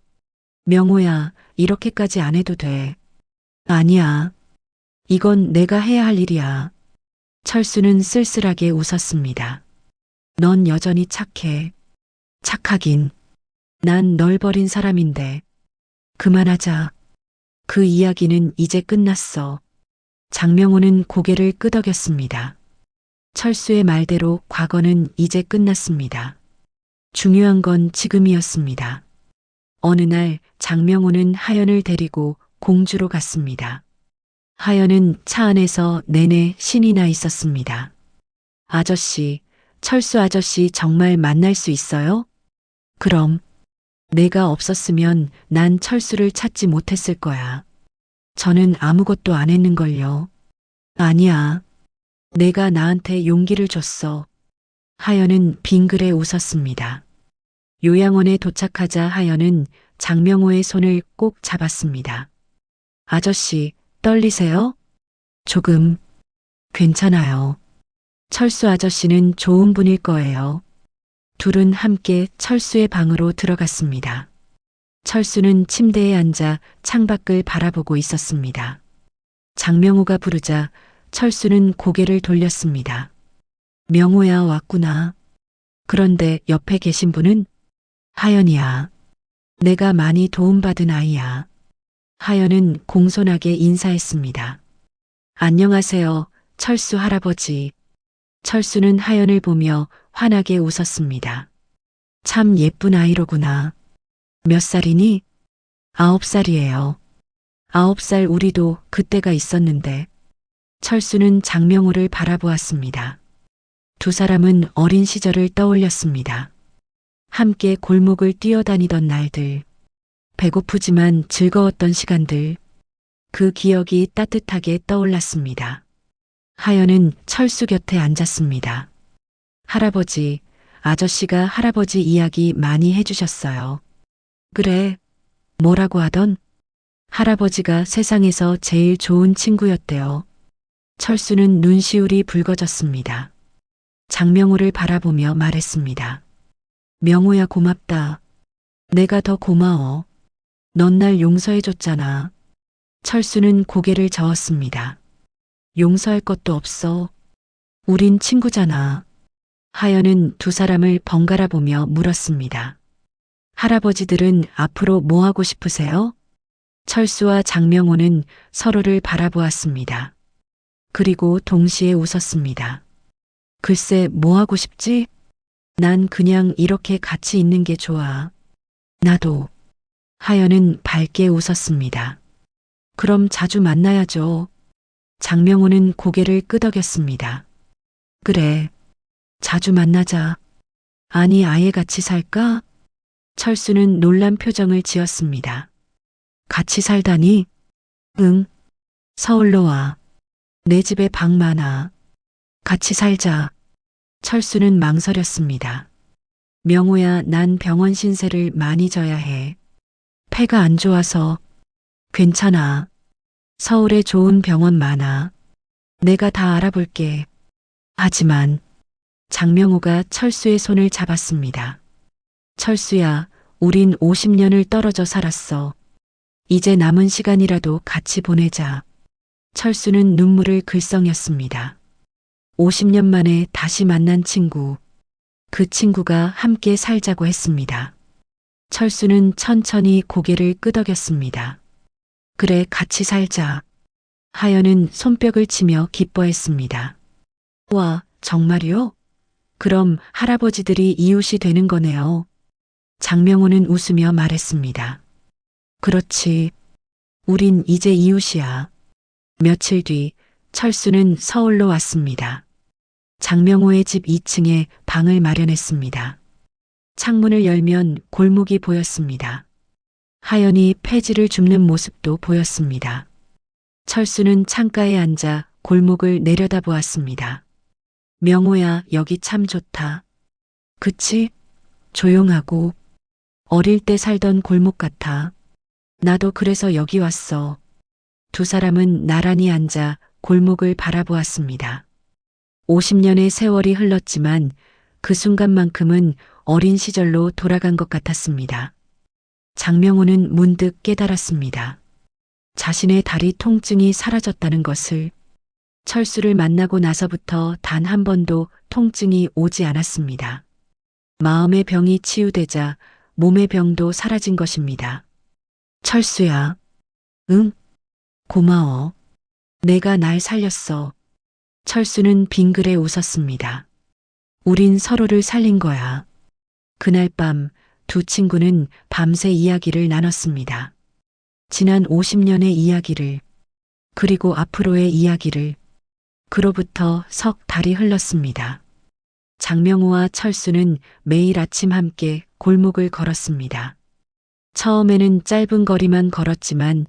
명호야, 이렇게까지 안 해도 돼. 아니야. 이건 내가 해야 할 일이야. 철수는 쓸쓸하게 웃었습니다. 넌 여전히 착해. 착하긴. 난 널 버린 사람인데. 그만하자. 그 이야기는 이제 끝났어. 장명호는 고개를 끄덕였습니다. 철수의 말대로 과거는 이제 끝났습니다. 중요한 건 지금이었습니다. 어느 날 장명호는 하연을 데리고 공주로 갔습니다. 하연은 차 안에서 내내 신이 나 있었습니다. 아저씨, 철수 아저씨 정말 만날 수 있어요? 그럼. 내가 없었으면 난 철수를 찾지 못했을 거야. 저는 아무것도 안 했는걸요. 아니야. 내가 나한테 용기를 줬어. 하연은 빙그레 웃었습니다. 요양원에 도착하자 하연은 장명호의 손을 꼭 잡았습니다. 아저씨, 떨리세요? 조금. 괜찮아요. 철수 아저씨는 좋은 분일 거예요. 둘은 함께 철수의 방으로 들어갔습니다. 철수는 침대에 앉아 창밖을 바라보고 있었습니다. 장명호가 부르자 철수는 고개를 돌렸습니다. 명호야, 왔구나. 그런데 옆에 계신 분은? 하연이야. 내가 많이 도움받은 아이야. 하연은 공손하게 인사했습니다. 안녕하세요, 철수 할아버지. 철수는 하연을 보며 환하게 웃었습니다. 참 예쁜 아이로구나. 몇 살이니? 9살이에요. 9살 우리도 그때가 있었는데. 철수는 장명호를 바라보았습니다. 두 사람은 어린 시절을 떠올렸습니다. 함께 골목을 뛰어다니던 날들. 배고프지만 즐거웠던 시간들. 그 기억이 따뜻하게 떠올랐습니다. 하연은 철수 곁에 앉았습니다. 할아버지, 아저씨가 할아버지 이야기 많이 해주셨어요. 그래, 뭐라고 하던? 할아버지가 세상에서 제일 좋은 친구였대요. 철수는 눈시울이 붉어졌습니다. 장명호를 바라보며 말했습니다. 명호야 고맙다. 내가 더 고마워. 넌 날 용서해줬잖아. 철수는 고개를 저었습니다. 용서할 것도 없어. 우린 친구잖아. 하연은 두 사람을 번갈아 보며 물었습니다. 할아버지들은 앞으로 뭐 하고 싶으세요? 철수와 장명호는 서로를 바라보았습니다. 그리고 동시에 웃었습니다. 글쎄 뭐 하고 싶지? 난 그냥 이렇게 같이 있는 게 좋아. 나도. 하연은 밝게 웃었습니다. 그럼 자주 만나야죠. 장명호는 고개를 끄덕였습니다. 그래. 자주 만나자. 아니 아예 같이 살까? 철수는 놀란 표정을 지었습니다. 같이 살다니? 응. 서울로 와. 내 집에 방 많아. 같이 살자. 철수는 망설였습니다. 명호야, 난 병원 신세를 많이 져야 해. 폐가 안 좋아서. 괜찮아. 서울에 좋은 병원 많아. 내가 다 알아볼게. 하지만 장명호가 철수의 손을 잡았습니다. 철수야, 우린 50년을 떨어져 살았어. 이제 남은 시간이라도 같이 보내자. 철수는 눈물을 글썽였습니다. 50년 만에 다시 만난 친구. 그 친구가 함께 살자고 했습니다. 철수는 천천히 고개를 끄덕였습니다. 그래, 같이 살자. 하연은 손뼉을 치며 기뻐했습니다. 와, 정말요? 그럼 할아버지들이 이웃이 되는 거네요. 장명호는 웃으며 말했습니다. 그렇지. 우린 이제 이웃이야. 며칠 뒤 철수는 서울로 왔습니다. 장명호의 집 2층에 방을 마련했습니다. 창문을 열면 골목이 보였습니다. 하연이 폐지를 줍는 모습도 보였습니다. 철수는 창가에 앉아 골목을 내려다보았습니다. 명호야, 여기 참 좋다. 그치? 조용하고 어릴 때 살던 골목 같아. 나도 그래서 여기 왔어. 두 사람은 나란히 앉아 골목을 바라보았습니다. 50년의 세월이 흘렀지만 그 순간만큼은 어린 시절로 돌아간 것 같았습니다. 장명호는 문득 깨달았습니다. 자신의 다리 통증이 사라졌다는 것을. 철수를 만나고 나서부터 단 한 번도 통증이 오지 않았습니다. 마음의 병이 치유되자 몸의 병도 사라진 것입니다. 철수야. 응? 고마워. 내가 날 살렸어. 철수는 빙그레 웃었습니다. 우린 서로를 살린 거야. 그날 밤 두 친구는 밤새 이야기를 나눴습니다. 지난 50년의 이야기를, 그리고 앞으로의 이야기를. 그로부터 석 달이 흘렀습니다. 장명호와 철수는 매일 아침 함께 골목을 걸었습니다. 처음에는 짧은 거리만 걸었지만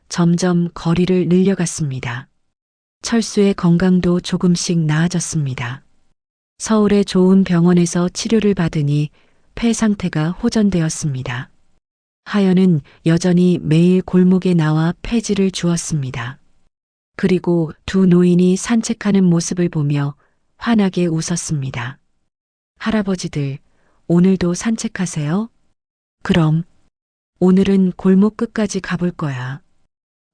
점점 거리를 늘려갔습니다. 철수의 건강도 조금씩 나아졌습니다. 서울의 좋은 병원에서 치료를 받으니 폐 상태가 호전되었습니다. 하연은 여전히 매일 골목에 나와 폐지를 주었습니다. 그리고 두 노인이 산책하는 모습을 보며 환하게 웃었습니다. 할아버지들, 오늘도 산책하세요? 그럼 오늘은 골목 끝까지 가볼 거야.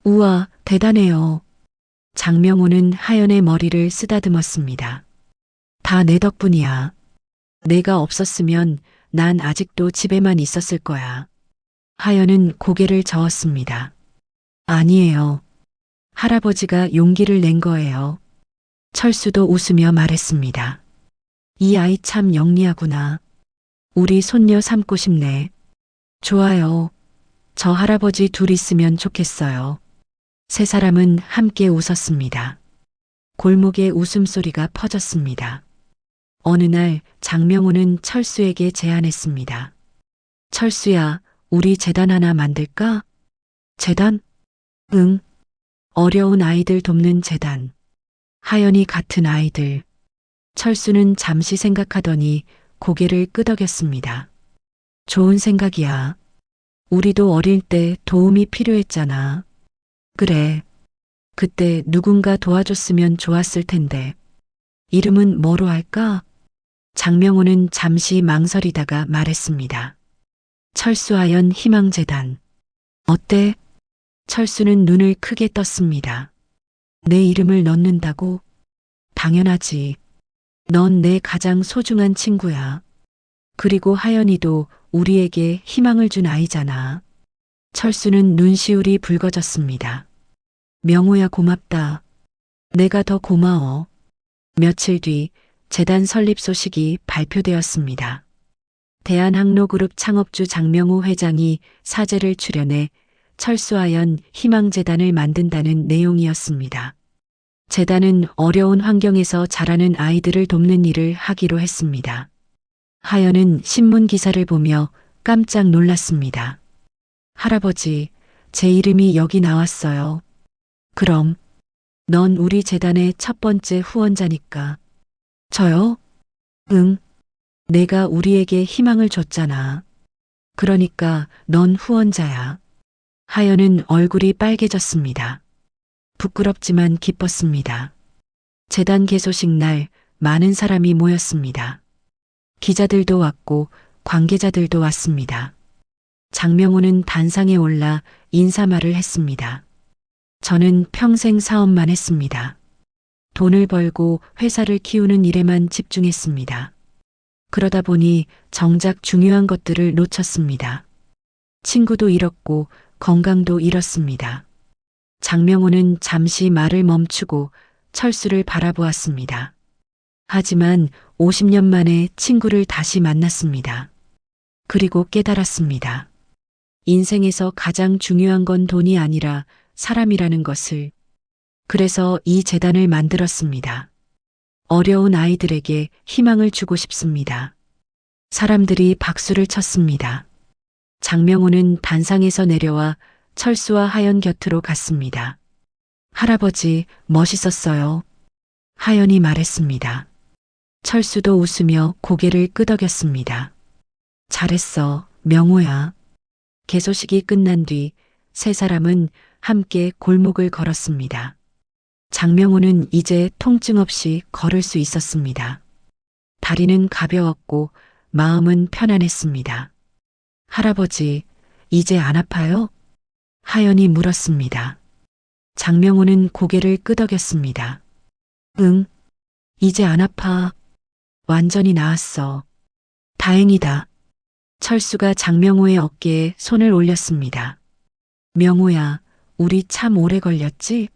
우와, 대단해요. 장명호는 하연의 머리를 쓰다듬었습니다. 다 내 덕분이야. 내가 없었으면 난 아직도 집에만 있었을 거야. 하연은 고개를 저었습니다. 아니에요. 할아버지가 용기를 낸 거예요. 철수도 웃으며 말했습니다. 이 아이 참 영리하구나. 우리 손녀 삼고 싶네. 좋아요. 저 할아버지 둘 있으면 좋겠어요. 세 사람은 함께 웃었습니다. 골목에 웃음소리가 퍼졌습니다. 어느 날 장명호는 철수에게 제안했습니다. 철수야, 우리 재단 하나 만들까? 재단? 응. 어려운 아이들 돕는 재단. 하연이 같은 아이들. 철수는 잠시 생각하더니 고개를 끄덕였습니다. 좋은 생각이야. 우리도 어릴 때 도움이 필요했잖아. 그래. 그때 누군가 도와줬으면 좋았을 텐데. 이름은 뭐로 할까? 장명호는 잠시 망설이다가 말했습니다. 철수하연 희망재단. 어때? 철수는 눈을 크게 떴습니다. 내 이름을 넣는다고? 당연하지. 넌 내 가장 소중한 친구야. 그리고 하연이도 우리에게 희망을 준 아이잖아. 철수는 눈시울이 붉어졌습니다. 명호야 고맙다. 내가 더 고마워. 며칠 뒤 재단 설립 소식이 발표되었습니다. 대한항로그룹 창업주 장명호 회장이 사제를 출연해 철수하연 희망재단을 만든다는 내용이었습니다. 재단은 어려운 환경에서 자라는 아이들을 돕는 일을 하기로 했습니다. 하연은 신문 기사를 보며 깜짝 놀랐습니다. 할아버지, 제 이름이 여기 나왔어요. 그럼 넌 우리 재단의 첫 번째 후원자니까. 저요? 응. 내가 우리에게 희망을 줬잖아. 그러니까 넌 후원자야. 하연은 얼굴이 빨개졌습니다. 부끄럽지만 기뻤습니다. 재단 개소식 날 많은 사람이 모였습니다. 기자들도 왔고 관계자들도 왔습니다. 장명호는 단상에 올라 인사말을 했습니다. 저는 평생 사업만 했습니다. 돈을 벌고 회사를 키우는 일에만 집중했습니다. 그러다 보니 정작 중요한 것들을 놓쳤습니다. 친구도 잃었고 건강도 잃었습니다. 장명호는 잠시 말을 멈추고 철수를 바라보았습니다. 하지만 50년 만에 친구를 다시 만났습니다. 그리고 깨달았습니다. 인생에서 가장 중요한 건 돈이 아니라 사람이라는 것을. 그래서 이 재단을 만들었습니다. 어려운 아이들에게 희망을 주고 싶습니다. 사람들이 박수를 쳤습니다. 장명호는 단상에서 내려와 철수와 하연 곁으로 갔습니다. 할아버지, 멋있었어요. 하연이 말했습니다. 철수도 웃으며 고개를 끄덕였습니다. 잘했어, 명호야. 개소식이 끝난 뒤 세 사람은 함께 골목을 걸었습니다. 장명호는 이제 통증 없이 걸을 수 있었습니다. 다리는 가벼웠고 마음은 편안했습니다. 할아버지, 이제 안 아파요? 하연이 물었습니다. 장명호는 고개를 끄덕였습니다. 응, 이제 안 아파. 완전히 나았어. 다행이다. 철수가 장명호의 어깨에 손을 올렸습니다. 명호야, 우리 참 오래 걸렸지?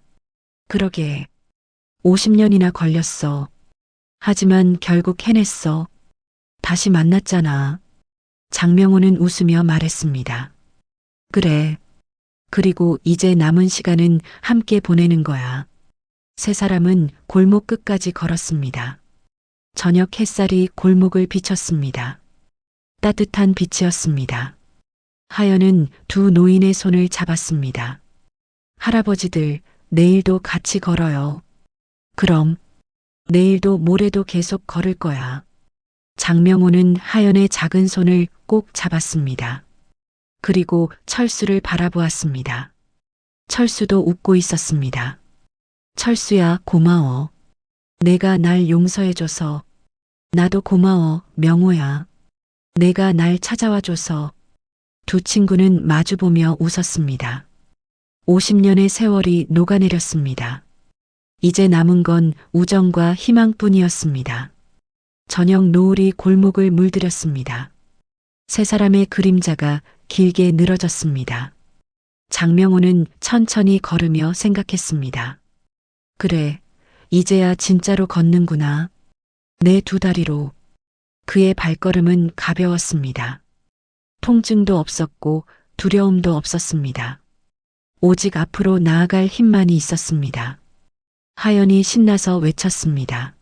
그러게. 50년이나 걸렸어. 하지만 결국 해냈어. 다시 만났잖아. 장명호는 웃으며 말했습니다. 그래. 그리고 이제 남은 시간은 함께 보내는 거야. 세 사람은 골목 끝까지 걸었습니다. 저녁 햇살이 골목을 비쳤습니다. 따뜻한 빛이었습니다. 하연은 두 노인의 손을 잡았습니다. 할아버지들, 내일도 같이 걸어요. 그럼, 내일도 모레도 계속 걸을 거야. 장명호는 하연의 작은 손을 꼭 잡았습니다. 그리고 철수를 바라보았습니다. 철수도 웃고 있었습니다. 철수야, 고마워. 내가 날 용서해줘서. 나도 고마워, 명호야. 내가 날 찾아와줘서. 두 친구는 마주보며 웃었습니다. 50년의 세월이 녹아내렸습니다. 이제 남은 건 우정과 희망뿐이었습니다. 저녁 노을이 골목을 물들였습니다. 세 사람의 그림자가 길게 늘어졌습니다. 장명호는 천천히 걸으며 생각했습니다. 그래, 이제야 진짜로 걷는구나. 내 두 다리로. 그의 발걸음은 가벼웠습니다. 통증도 없었고 두려움도 없었습니다. 오직 앞으로 나아갈 힘만이 있었습니다. 하연이 신나서 외쳤습니다.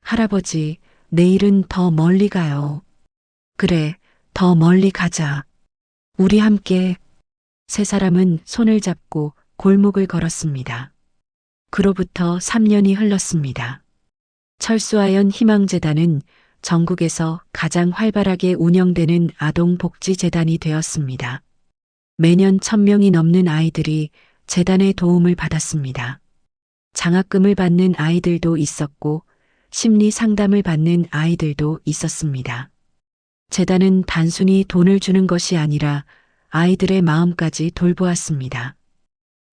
할아버지, 내일은 더 멀리 가요. 그래, 더 멀리 가자. 우리 함께. 세 사람은 손을 잡고 골목을 걸었습니다. 그로부터 3년이 흘렀습니다. 철수하연 희망재단은 전국에서 가장 활발하게 운영되는 아동복지재단이 되었습니다. 매년 1,000명이 넘는 아이들이 재단의 도움을 받았습니다. 장학금을 받는 아이들도 있었고 심리 상담을 받는 아이들도 있었습니다. 재단은 단순히 돈을 주는 것이 아니라 아이들의 마음까지 돌보았습니다.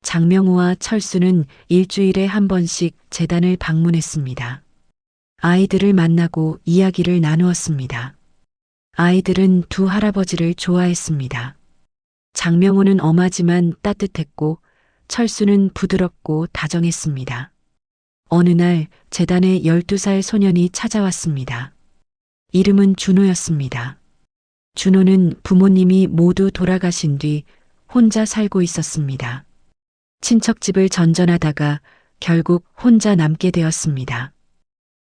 장명우와 철수는 일주일에 한 번씩 재단을 방문했습니다. 아이들을 만나고 이야기를 나누었습니다. 아이들은 두 할아버지를 좋아했습니다. 장명호는 엄하지만 따뜻했고 철수는 부드럽고 다정했습니다. 어느 날 재단에 12살 소년이 찾아왔습니다. 이름은 준호였습니다. 준호는 부모님이 모두 돌아가신 뒤 혼자 살고 있었습니다. 친척집을 전전하다가 결국 혼자 남게 되었습니다.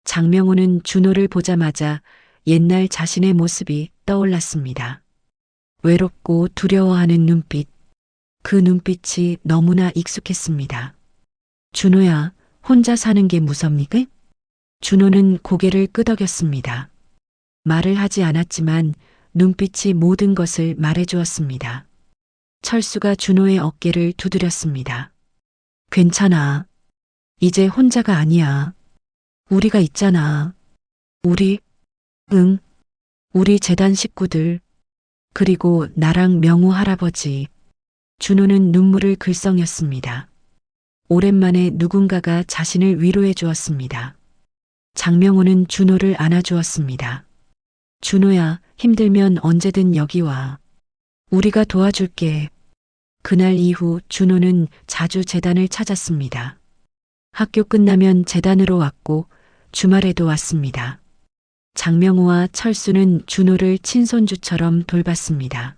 장명호는 준호를 보자마자 옛날 자신의 모습이 떠올랐습니다. 외롭고 두려워하는 눈빛, 그 눈빛이 너무나 익숙했습니다. 준호야, 혼자 사는 게 무섭니까? 준호는 고개를 끄덕였습니다. 말을 하지 않았지만 눈빛이 모든 것을 말해주었습니다. 철수가 준호의 어깨를 두드렸습니다. 괜찮아. 이제 혼자가 아니야. 우리가 있잖아. 우리, 응, 우리 재단 식구들, 그리고 나랑 명우 할아버지. 준호는 눈물을 글썽였습니다. 오랜만에 누군가가 자신을 위로해 주었습니다. 장명호는 준호를 안아주었습니다. 준호야, 힘들면 언제든 여기 와. 우리가 도와줄게. 그날 이후 준호는 자주 재단을 찾았습니다. 학교 끝나면 재단으로 왔고 주말에도 왔습니다. 장명호와 철수는 준호를 친손주처럼 돌봤습니다.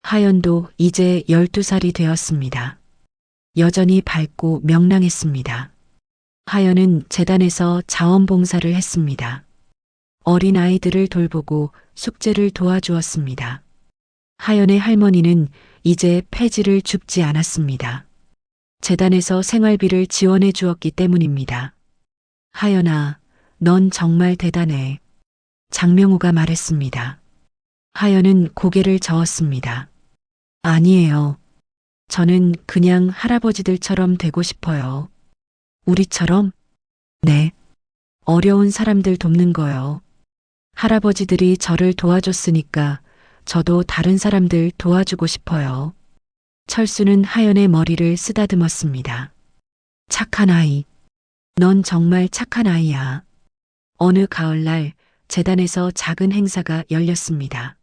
하연도 이제 12살이 되었습니다. 여전히 밝고 명랑했습니다. 하연은 재단에서 자원봉사를 했습니다. 어린 아이들을 돌보고 숙제를 도와주었습니다. 하연의 할머니는 이제 폐지를 줍지 않았습니다. 재단에서 생활비를 지원해 주었기 때문입니다. 하연아, 넌 정말 대단해. 장명호가 말했습니다. 하연은 고개를 저었습니다. 아니에요. 저는 그냥 할아버지들처럼 되고 싶어요. 우리처럼? 네. 어려운 사람들 돕는 거요. 할아버지들이 저를 도와줬으니까 저도 다른 사람들 도와주고 싶어요. 철수는 하연의 머리를 쓰다듬었습니다. 착한 아이. 넌 정말 착한 아이야. 어느 가을날 재단에서 작은 행사가 열렸습니다.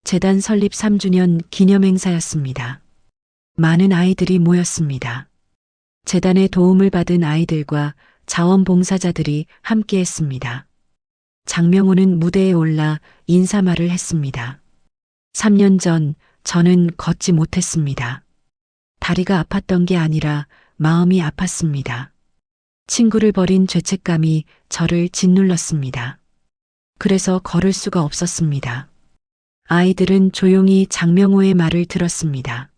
재단 설립 3주년 기념 행사였습니다. 많은 아이들이 모였습니다. 재단의 도움을 받은 아이들과 자원봉사자들이 함께했습니다. 장명호는 무대에 올라 인사말을 했습니다. 3년 전 저는 걷지 못했습니다. 다리가 아팠던 게 아니라 마음이 아팠습니다. 친구를 버린 죄책감이 저를 짓눌렀습니다. 그래서 걸을 수가 없었습니다. 아이들은 조용히 장명호의 말을 들었습니다.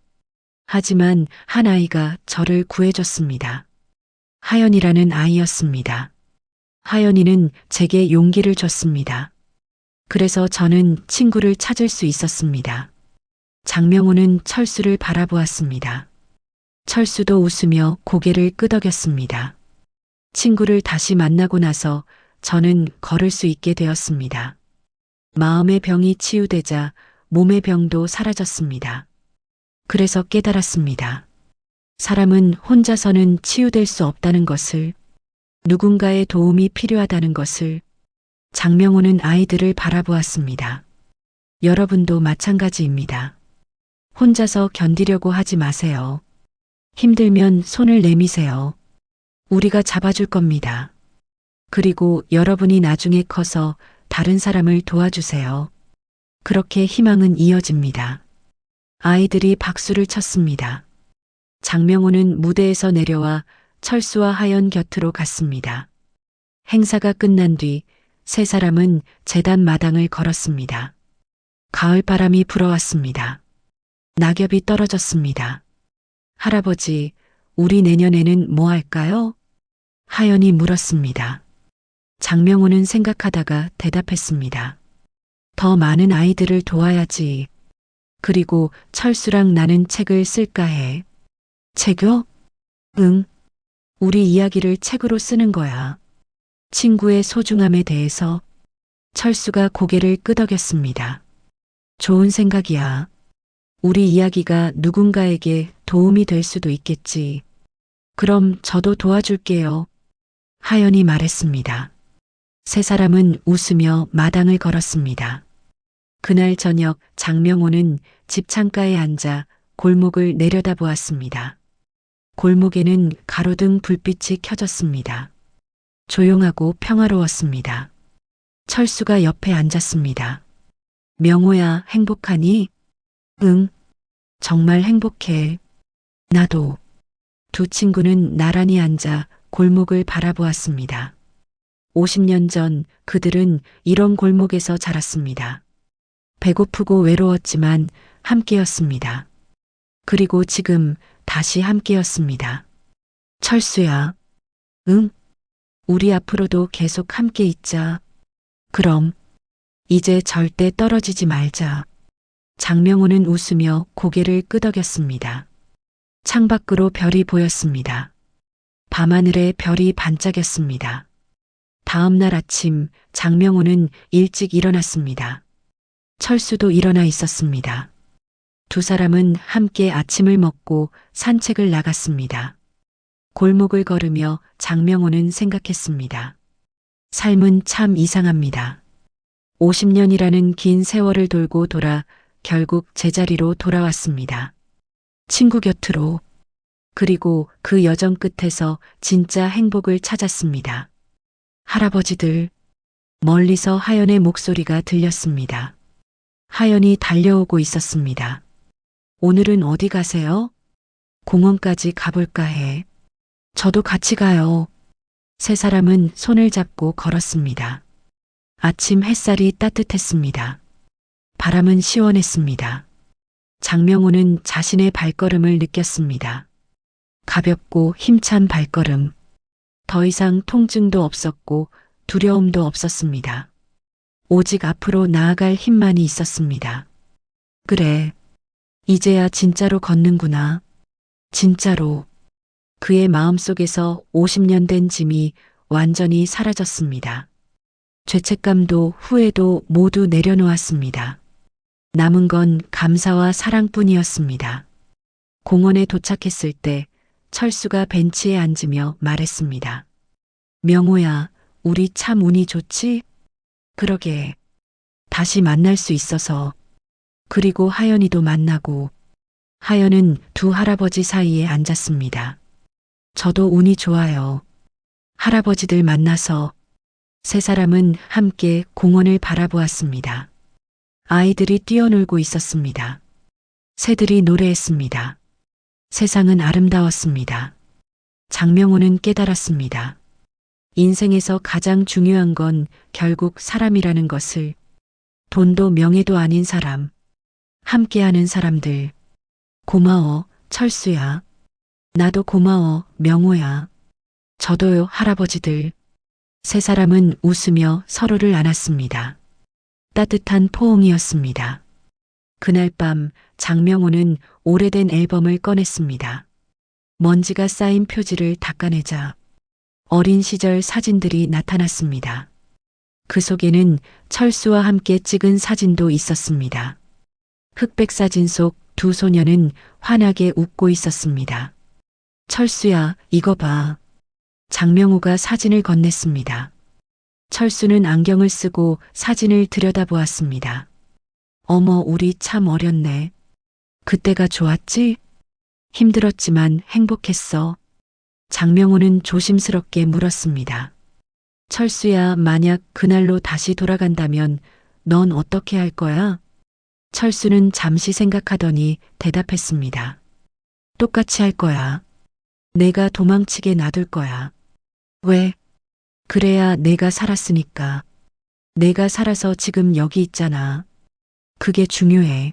하지만 한 아이가 저를 구해줬습니다. 하연이라는 아이였습니다. 하연이는 제게 용기를 줬습니다. 그래서 저는 친구를 찾을 수 있었습니다. 장명호는 철수를 바라보았습니다. 철수도 웃으며 고개를 끄덕였습니다. 친구를 다시 만나고 나서 저는 걸을 수 있게 되었습니다. 마음의 병이 치유되자 몸의 병도 사라졌습니다. 그래서 깨달았습니다. 사람은 혼자서는 치유될 수 없다는 것을, 누군가의 도움이 필요하다는 것을. 장명호는 아이들을 바라보았습니다. 여러분도 마찬가지입니다. 혼자서 견디려고 하지 마세요. 힘들면 손을 내미세요. 우리가 잡아줄 겁니다. 그리고 여러분이 나중에 커서 다른 사람을 도와주세요. 그렇게 희망은 이어집니다. 아이들이 박수를 쳤습니다. 장명호는 무대에서 내려와 철수와 하연 곁으로 갔습니다. 행사가 끝난 뒤 세 사람은 재단 마당을 걸었습니다. 가을 바람이 불어왔습니다. 낙엽이 떨어졌습니다. 할아버지, 우리 내년에는 뭐 할까요? 하연이 물었습니다. 장명호는 생각하다가 대답했습니다. 더 많은 아이들을 도와야지. 그리고 철수랑 나는 책을 쓸까 해. 책요? 응. 우리 이야기를 책으로 쓰는 거야. 친구의 소중함에 대해서. 철수가 고개를 끄덕였습니다. 좋은 생각이야. 우리 이야기가 누군가에게 도움이 될 수도 있겠지. 그럼 저도 도와줄게요. 하연이 말했습니다. 세 사람은 웃으며 마당을 걸었습니다. 그날 저녁 장명호는 집 창가에 앉아 골목을 내려다보았습니다. 골목에는 가로등 불빛이 켜졌습니다. 조용하고 평화로웠습니다. 철수가 옆에 앉았습니다. 명호야, 행복하니? 응, 정말 행복해. 나도. 두 친구는 나란히 앉아 골목을 바라보았습니다. 50년 전 그들은 이런 골목에서 자랐습니다. 배고프고 외로웠지만 함께였습니다. 그리고 지금 다시 함께였습니다. 철수야. 응? 우리 앞으로도 계속 함께 있자. 그럼. 이제 절대 떨어지지 말자. 장명호는 웃으며 고개를 끄덕였습니다. 창밖으로 별이 보였습니다. 밤하늘에 별이 반짝였습니다. 다음 날 아침 장명호는 일찍 일어났습니다. 철수도 일어나 있었습니다. 두 사람은 함께 아침을 먹고 산책을 나갔습니다. 골목을 걸으며 장명호는 생각했습니다. 삶은 참 이상합니다. 50년이라는 긴 세월을 돌고 돌아 결국 제자리로 돌아왔습니다. 친구 곁으로. 그리고 그 여정 끝에서 진짜 행복을 찾았습니다. 할아버지들. 멀리서 하연의 목소리가 들렸습니다. 하연이 달려오고 있었습니다. 오늘은 어디 가세요? 공원까지 가볼까 해. 저도 같이 가요. 세 사람은 손을 잡고 걸었습니다. 아침 햇살이 따뜻했습니다. 바람은 시원했습니다. 장명호는 자신의 발걸음을 느꼈습니다. 가볍고 힘찬 발걸음. 더 이상 통증도 없었고 두려움도 없었습니다. 오직 앞으로 나아갈 힘만이 있었습니다. 그래. 이제야 진짜로 걷는구나. 진짜로. 그의 마음속에서 50년 된 짐이 완전히 사라졌습니다. 죄책감도 후회도 모두 내려놓았습니다. 남은 건 감사와 사랑뿐이었습니다. 공원에 도착했을 때 철수가 벤치에 앉으며 말했습니다. 명호야, 우리 참 운이 좋지? 그러게. 다시 만날 수 있어서. 그리고 하연이도 만나고. 하연은 두 할아버지 사이에 앉았습니다. 저도 운이 좋아요. 할아버지들 만나서. 세 사람은 함께 공원을 바라보았습니다. 아이들이 뛰어놀고 있었습니다. 새들이 노래했습니다. 세상은 아름다웠습니다. 장명호는 깨달았습니다. 인생에서 가장 중요한 건 결국 사람이라는 것을. 돈도 명예도 아닌 사람. 함께하는 사람들. 고마워, 철수야. 나도 고마워, 명호야. 저도요, 할아버지들. 세 사람은 웃으며 서로를 안았습니다. 따뜻한 포옹이었습니다. 그날 밤 장명호는 오래된 앨범을 꺼냈습니다. 먼지가 쌓인 표지를 닦아내자 어린 시절 사진들이 나타났습니다. 그 속에는 철수와 함께 찍은 사진도 있었습니다. 흑백 사진 속 두 소녀는 환하게 웃고 있었습니다. 철수야, 이거 봐. 장명호가 사진을 건넸습니다. 철수는 안경을 쓰고 사진을 들여다보았습니다. 어머, 우리 참 어렸네. 그때가 좋았지? 힘들었지만 행복했어. 장명호는 조심스럽게 물었습니다. 철수야, 만약 그날로 다시 돌아간다면 넌 어떻게 할 거야? 철수는 잠시 생각하더니 대답했습니다. 똑같이 할 거야. 내가 도망치게 놔둘 거야. 왜? 그래야 내가 살았으니까. 내가 살아서 지금 여기 있잖아. 그게 중요해.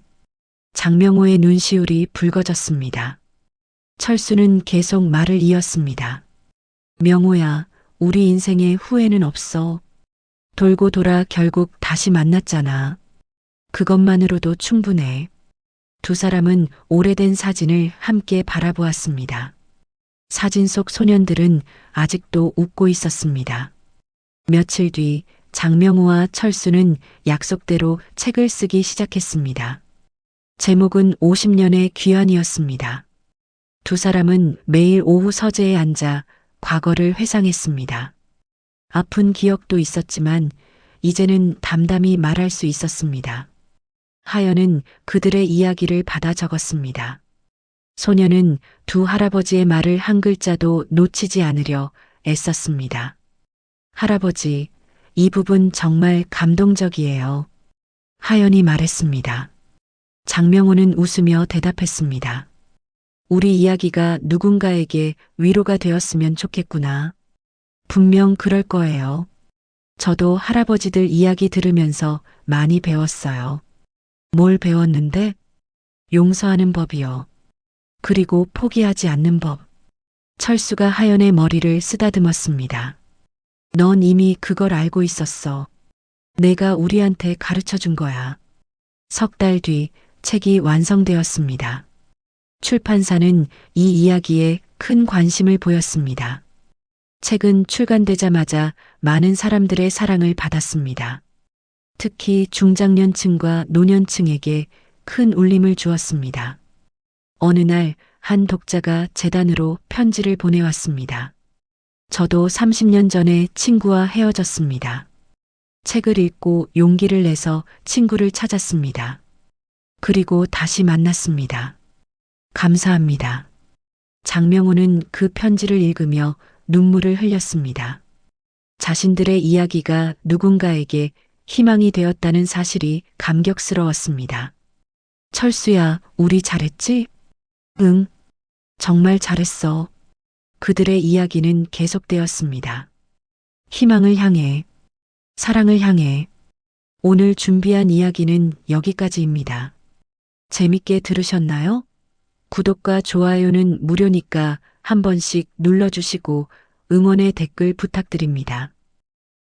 장명호의 눈시울이 붉어졌습니다. 철수는 계속 말을 이었습니다. 명호야, 우리 인생에 후회는 없어. 돌고 돌아 결국 다시 만났잖아. 그것만으로도 충분해. 두 사람은 오래된 사진을 함께 바라보았습니다. 사진 속 소년들은 아직도 웃고 있었습니다. 며칠 뒤 장명호와 철수는 약속대로 책을 쓰기 시작했습니다. 제목은 50년의 귀환이었습니다. 두 사람은 매일 오후 서재에 앉아 과거를 회상했습니다. 아픈 기억도 있었지만 이제는 담담히 말할 수 있었습니다. 하연은 그들의 이야기를 받아 적었습니다. 소녀는 두 할아버지의 말을 한 글자도 놓치지 않으려 애썼습니다. 할아버지, 이 부분 정말 감동적이에요. 하연이 말했습니다. 장명호는 웃으며 대답했습니다. 우리 이야기가 누군가에게 위로가 되었으면 좋겠구나. 분명 그럴 거예요. 저도 할아버지들 이야기 들으면서 많이 배웠어요. 뭘 배웠는데? 용서하는 법이요. 그리고 포기하지 않는 법. 철수가 하연의 머리를 쓰다듬었습니다. 넌 이미 그걸 알고 있었어. 내가 우리한테 가르쳐 준 거야. 석 달 뒤 책이 완성되었습니다. 출판사는 이 이야기에 큰 관심을 보였습니다. 책은 출간되자마자 많은 사람들의 사랑을 받았습니다. 특히 중장년층과 노년층에게 큰 울림을 주었습니다. 어느 날 한 독자가 재단으로 편지를 보내왔습니다. 저도 30년 전에 친구와 헤어졌습니다. 책을 읽고 용기를 내서 친구를 찾았습니다. 그리고 다시 만났습니다. 감사합니다. 장명호는 그 편지를 읽으며 눈물을 흘렸습니다. 자신들의 이야기가 누군가에게 희망이 되었다는 사실이 감격스러웠습니다. 철수야, 우리 잘했지? 응, 정말 잘했어. 그들의 이야기는 계속되었습니다. 희망을 향해, 사랑을 향해. 오늘 준비한 이야기는 여기까지입니다. 재밌게 들으셨나요? 구독과 좋아요는 무료니까 한 번씩 눌러주시고 응원의 댓글 부탁드립니다.